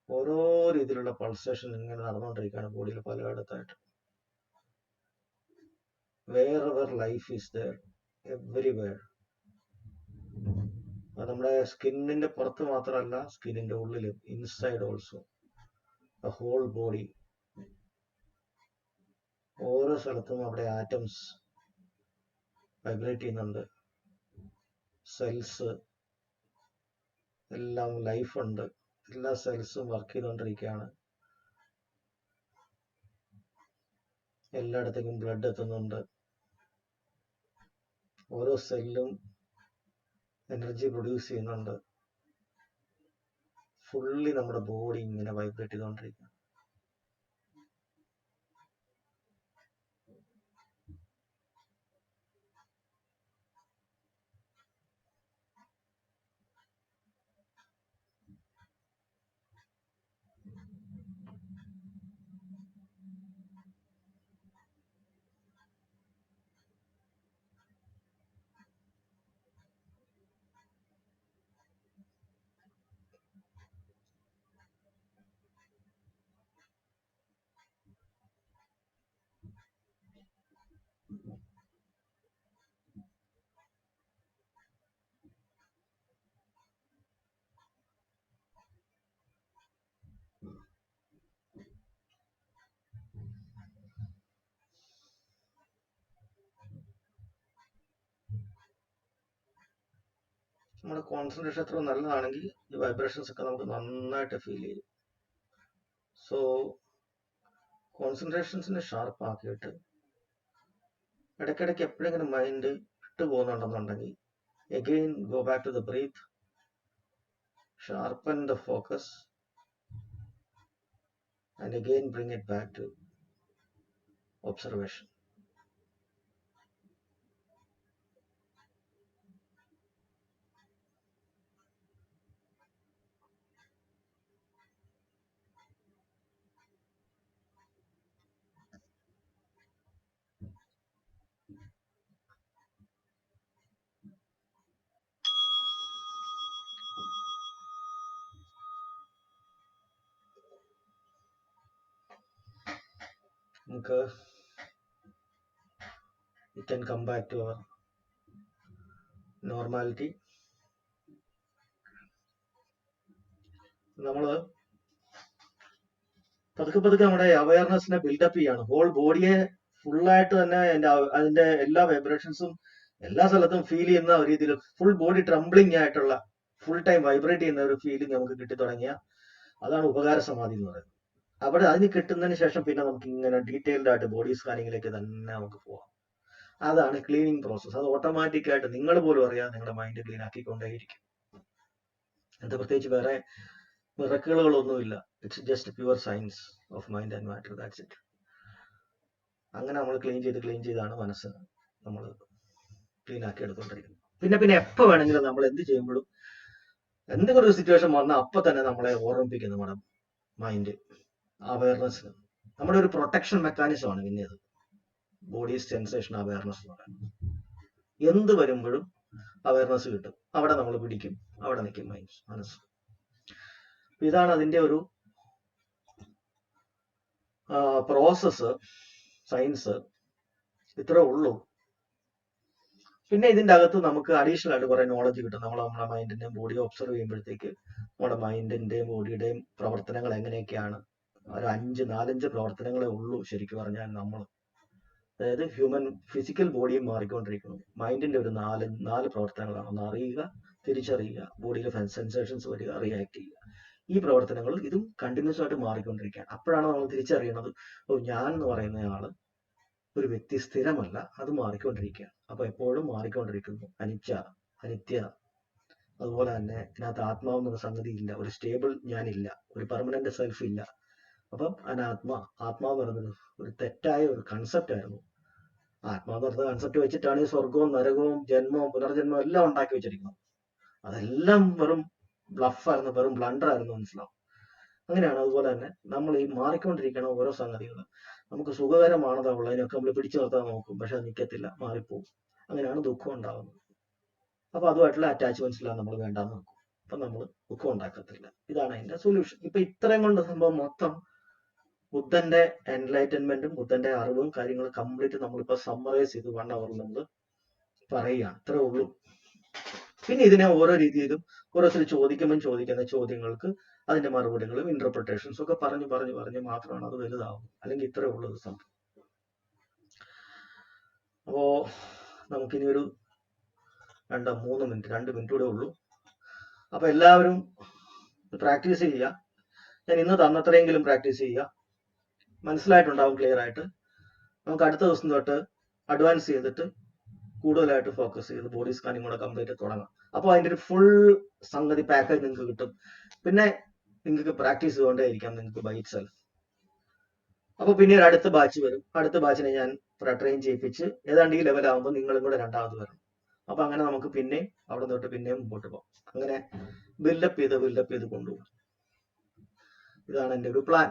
ഓരോ രീതിയിലുള്ള പൾസേഷൻ ഇങ്ങനെ നടന്നുകൊണ്ടിരിക്കുകയാണ് ബോഡിയിൽ പലയിടത്തായിട്ട്. Wherever life is there, everywhere. നമ്മുടെ സ്കിന്നിന്റെ പുറത്ത് മാത്രമല്ല, സ്കിന്നിന്റെ ഉള്ളിലും, ഇൻസൈഡ് ഓൾസോ, ഹോൾ ബോഡി, ഓരോ സ്ഥലത്തും അവിടെ ആറ്റംസ് വൈബ്രേറ്റ് ചെയ്യുന്നുണ്ട്. സെൽസ് എല്ലാം ലൈഫ് ഉണ്ട്. എല്ലാ സെൽസും വർക്ക് ചെയ്തുകൊണ്ടിരിക്കുകയാണ്. എല്ലായിടത്തേക്കും ബ്ലഡ് എത്തുന്നുണ്ട്. ഓരോ സെല്ലും എനർജി പ്രൊഡ്യൂസ് ചെയ്യുന്നുണ്ട്. ഫുള്ളി നമ്മുടെ ബോഡി ഇങ്ങനെ വൈബ്രേറ്റ് ചെയ്തുകൊണ്ടിരിക്കുക. നമ്മുടെ കോൺസെൻട്രേഷൻ എത്ര നല്ലതാണെങ്കിൽ ഈ വൈബ്രേഷൻസ് ഒക്കെ നമുക്ക് നന്നായിട്ട് ഫീൽ ചെയ്യും. സോ കോൺസെൻട്രേഷൻസിനെ ഷാർപ്പ് ആക്കിയിട്ട് ഇടയ്ക്കിടയ്ക്ക് എപ്പോഴെങ്കിലും മൈൻഡ് വിട്ടു പോകുന്നുണ്ടെന്നുണ്ടെങ്കിൽ again go back to the breath, sharpen the focus, and again bring it back to observation. നമുക്ക് we can come back to our normality. നമ്മൾ പതുക്കെ നമ്മുടെ അവയർനെസ്സിനെ ബിൽഡപ്പ് ചെയ്യാണ്. ഹോൾ ബോഡിയെ ഫുള്ളായിട്ട് തന്നെ അതിന്റെ എല്ലാ വൈബ്രേഷൻസും എല്ലാ സ്ഥലത്തും ഫീൽ ചെയ്യുന്ന രീതിയിൽ ഫുൾ ബോഡി ട്രംബ്ലിംഗ് ആയിട്ടുള്ള ഫുൾ ടൈം വൈബ്രേറ്റ് ചെയ്യുന്ന ഒരു ഫീലിംഗ് നമുക്ക് കിട്ടി തുടങ്ങിയ അതാണ് ഉപകാര സമാധി എന്ന് പറയുന്നത്. അവിടെ അതിന് കിട്ടുന്നതിന് ശേഷം പിന്നെ നമുക്ക് ഇങ്ങനെ ഡീറ്റെയിൽഡ് ആയിട്ട് ബോഡി സ്കാനിങ്ങിലേക്ക് തന്നെ നമുക്ക് പോവാം. അതാണ് ക്ലീനിങ് പ്രോസസ്. അത് ഓട്ടോമാറ്റിക് ആയിട്ട് നിങ്ങൾ പോലും അറിയാതെ നിങ്ങളുടെ മൈൻഡ് ക്ലീൻ ആക്കിക്കൊണ്ടേയിരിക്കും. എന്താ പ്രത്യേകിച്ച് വേറെ മിറക്കുകളൊന്നുമില്ല. It's just pure science of mind and matter. That's it. അങ്ങനെ നമ്മൾ ക്ലീൻ ചെയ്താണ് മനസ്സ് നമ്മൾ ക്ലീൻ ആക്കി എടുത്തുകൊണ്ടിരിക്കുന്നത്. പിന്നെ എപ്പോൾ വേണമെങ്കിലും നമ്മൾ എന്ത് ചെയ്യുമ്പോഴും എന്തെങ്കിലും ഒരു സിറ്റുവേഷൻ വന്നാൽ അപ്പൊ തന്നെ നമ്മളെ ഓർമ്മിപ്പിക്കും നമ്മുടെ മൈൻഡ്. അവയർനെസ് നമ്മുടെ ഒരു പ്രൊട്ടക്ഷൻ മെക്കാനിസം ആണ്. പിന്നെ അത് ബോഡി സെൻസേഷൻ അവയർനെസ് എന്ന് പറയുന്നത്. എന്ത് വരുമ്പോഴും അവയർനെസ് കിട്ടും. അവിടെ നമ്മൾ പിടിക്കും, അവിടെ നിൽക്കും മനസ്സ്. ഇതാണ് അതിന്റെ ഒരു പ്രോസസ്, സയൻസ്. ഇത്രേ ഉള്ളൂ. പിന്നെ ഇതിന്റെ അകത്ത് നമുക്ക് അഡീഷണൽ ആയിട്ട് കുറെ നോളജ് കിട്ടും. നമ്മുടെ മൈൻഡിന്റെയും ബോഡിയെ ഒബ്സർവ് ചെയ്യുമ്പോഴത്തേക്ക് നമ്മുടെ മൈൻഡിന്റെയും ബോഡിയുടെയും പ്രവർത്തനങ്ങൾ എങ്ങനെയൊക്കെയാണ്. ഒരു 4-5 പ്രവർത്തനങ്ങളേ ഉള്ളൂ ശരിക്കും പറഞ്ഞാൽ. നമ്മൾ അതായത് ഹ്യൂമൻ ഫിസിക്കൽ ബോഡിയും മാറിക്കൊണ്ടിരിക്കുന്നു. മൈൻഡിന്റെ ഒരു 4 പ്രവർത്തനങ്ങളാണ്. ഒന്ന് അറിയുക, തിരിച്ചറിയുക, ബോഡിയിലെ സെൻസേഷൻസ് വരിക, റിയാക്ട് ചെയ്യുക. ഈ പ്രവർത്തനങ്ങൾ ഇതും കണ്ടിന്യൂസ് ആയിട്ട് മാറിക്കൊണ്ടിരിക്കുകയാണ്. അപ്പോഴാണ് നമ്മൾ തിരിച്ചറിയുന്നത്, ഞാൻ എന്ന് പറയുന്ന ആള് ഒരു വ്യക്തി സ്ഥിരമല്ല, അത് മാറിക്കൊണ്ടിരിക്കുകയാണ്. അപ്പൊ എപ്പോഴും മാറിക്കൊണ്ടിരിക്കുന്നു. അനിത്യ. അതുപോലെ തന്നെ ഇതിനകത്ത് ആത്മാവെന്നൊരു സംഗതി ഇല്ല, ഒരു സ്റ്റേബിൾ ഞാനില്ല, ഒരു പെർമനന്റ് സെൽഫ് ഇല്ല. അപ്പം ആത്മാവ് പറയുന്നത് ഒരു തെറ്റായ ഒരു കൺസെപ്റ്റ് ആയിരുന്നു. ആത്മാവ് പറഞ്ഞ കൺസെപ്റ്റ് വെച്ചിട്ടാണ് ഈ സ്വർഗവും നരകവും ജന്മവും പുനർജന്മവും എല്ലാം ഉണ്ടാക്കി വെച്ചിരിക്കുന്നത്. അതെല്ലാം വെറും ബ്ലഫായിരുന്നു, വെറും ബ്ലണ്ടർ ആയിരുന്നു, മനസ്സിലാവും. അങ്ങനെയാണ്. അതുപോലെ തന്നെ നമ്മൾ ഈ മാറിക്കൊണ്ടിരിക്കുന്ന ഓരോ സംഗതികളും നമുക്ക് സുഖകരമാണതോ ഉള്ളതിനൊക്കെ നമ്മൾ പിടിച്ചു നിർത്താൻ നോക്കും. പക്ഷെ അത് നിൽക്കത്തില്ല, മാറിപ്പോവും. അങ്ങനെയാണ് ദുഃഖം ഉണ്ടാകുന്നത്. അപ്പൊ അതുമായിട്ടുള്ള അറ്റാച്ച്മെന്റ്സിലാണ് നമ്മൾ വേണ്ടാന്ന് നോക്കും. അപ്പൊ നമ്മൾ ദുഃഖം ഉണ്ടാക്കത്തില്ല. ഇതാണ് അതിന്റെ സൊല്യൂഷൻ. ഇപ്പൊ ഇത്രയും കൊണ്ട് സംഭവം മൊത്തം ബുദ്ധന്റെ എൻലൈറ്റൻമെന്റും ബുദ്ധന്റെ അറിവും കാര്യങ്ങളും കംപ്ലീറ്റ് നമ്മളിപ്പോ സമ്മറൈസ് ചെയ്ത് 1 hour നമ്മൾ പറയുകയാണ്. ഇത്രേ ഉള്ളൂ. പിന്നെ ഇതിനെ ഓരോ രീതിയിലും ഓരോരുത്തർ ചോദിക്കുന്ന ചോദ്യങ്ങൾക്ക് അതിന്റെ മറുപടികളും ഇന്റർപ്രിട്ടേഷൻസും ഒക്കെ പറഞ്ഞ് മാത്രമാണ് അത് വലുതാവുന്നത്. അല്ലെങ്കിൽ ഇത്രേ ഉള്ളത് സംഭവം. അപ്പോ നമുക്കിനി ഒരു 2 മിനിറ്റ് കൂടെ ഉള്ളൂ. അപ്പൊ എല്ലാവരും പ്രാക്ടീസ് ചെയ്യുക. ഞാൻ ഇന്ന് തന്നത്രയെങ്കിലും പ്രാക്ടീസ് ചെയ്യുക. മനസ്സിലായിട്ടുണ്ടാവും ക്ലിയർ ആയിട്ട്. നമുക്ക് അടുത്ത ദിവസം തൊട്ട് അഡ്വാൻസ് ചെയ്തിട്ട് കൂടുതലായിട്ട് ഫോക്കസ് ചെയ്ത് ബോഡി സ്കാനിങ് കൂടെ കംപ്ലീറ്റ് തുടങ്ങാം. അപ്പോൾ അതിന്റെ ഒരു ഫുൾ സംഗതി പാക്കേജ് നിങ്ങൾക്ക് കിട്ടും. പിന്നെ നിങ്ങൾക്ക് പ്രാക്ടീസ് ചെയ്തുകൊണ്ടേയിരിക്കാം നിങ്ങൾക്ക് ബൈ ഇറ്റ് സെൽഫ്. അപ്പൊ പിന്നീട് അടുത്ത ബാച്ച് വരും. അടുത്ത ബാച്ചിനെ ഞാൻ ട്രെയിൻ ചെയ്യിപ്പിച്ച് ഏതാണ്ട് ഈ ലെവലാകുമ്പോൾ നിങ്ങളും കൂടെ രണ്ടാമത് വരണം. അപ്പൊ അങ്ങനെ നമുക്ക് പിന്നെ അവിടെ തൊട്ട് പിന്നെയും മുമ്പോട്ട് പോകാം. അങ്ങനെ ബിൽഡപ്പ് ചെയ്ത് കൊണ്ടുപോകും. ഇതാണ് എൻ്റെ ഒരു പ്ലാൻ.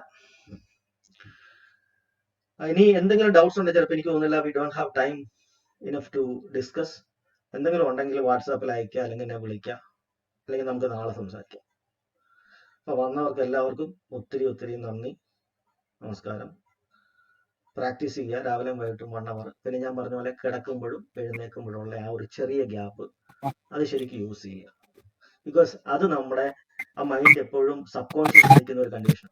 ഇനി എന്തെങ്കിലും ഡൗട്ട്സ് ഉണ്ടെങ്കിൽ ചിലപ്പോൾ എനിക്ക് തോന്നുന്നില്ല we don't have time enough to discuss. എന്തെങ്കിലും ഉണ്ടെങ്കിൽ വാട്സാപ്പിൽ അയക്കുക, അല്ലെങ്കിൽ എന്നെ വിളിക്കുക, അല്ലെങ്കിൽ നമുക്ക് നാളെ സംസാരിക്കാം. അപ്പൊ വന്നവർക്ക് എല്ലാവർക്കും ഒത്തിരി നന്ദി, നമസ്കാരം. പ്രാക്ടീസ് ചെയ്യുക രാവിലെയും വൈകിട്ടും 1 hour. പിന്നെ ഞാൻ പറഞ്ഞ പോലെ കിടക്കുമ്പോഴും എഴുന്നേൽക്കുമ്പോഴും ഉള്ള ആ ഒരു ചെറിയ ഗ്യാപ്പ് അത് ശരിക്കും യൂസ് ചെയ്യുക. ബിക്കോസ് അത് നമ്മുടെ ആ മൈൻഡ് എപ്പോഴും സബ് കോൺഷ്യസ് നിൽക്കുന്ന ഒരു കണ്ടീഷൻ.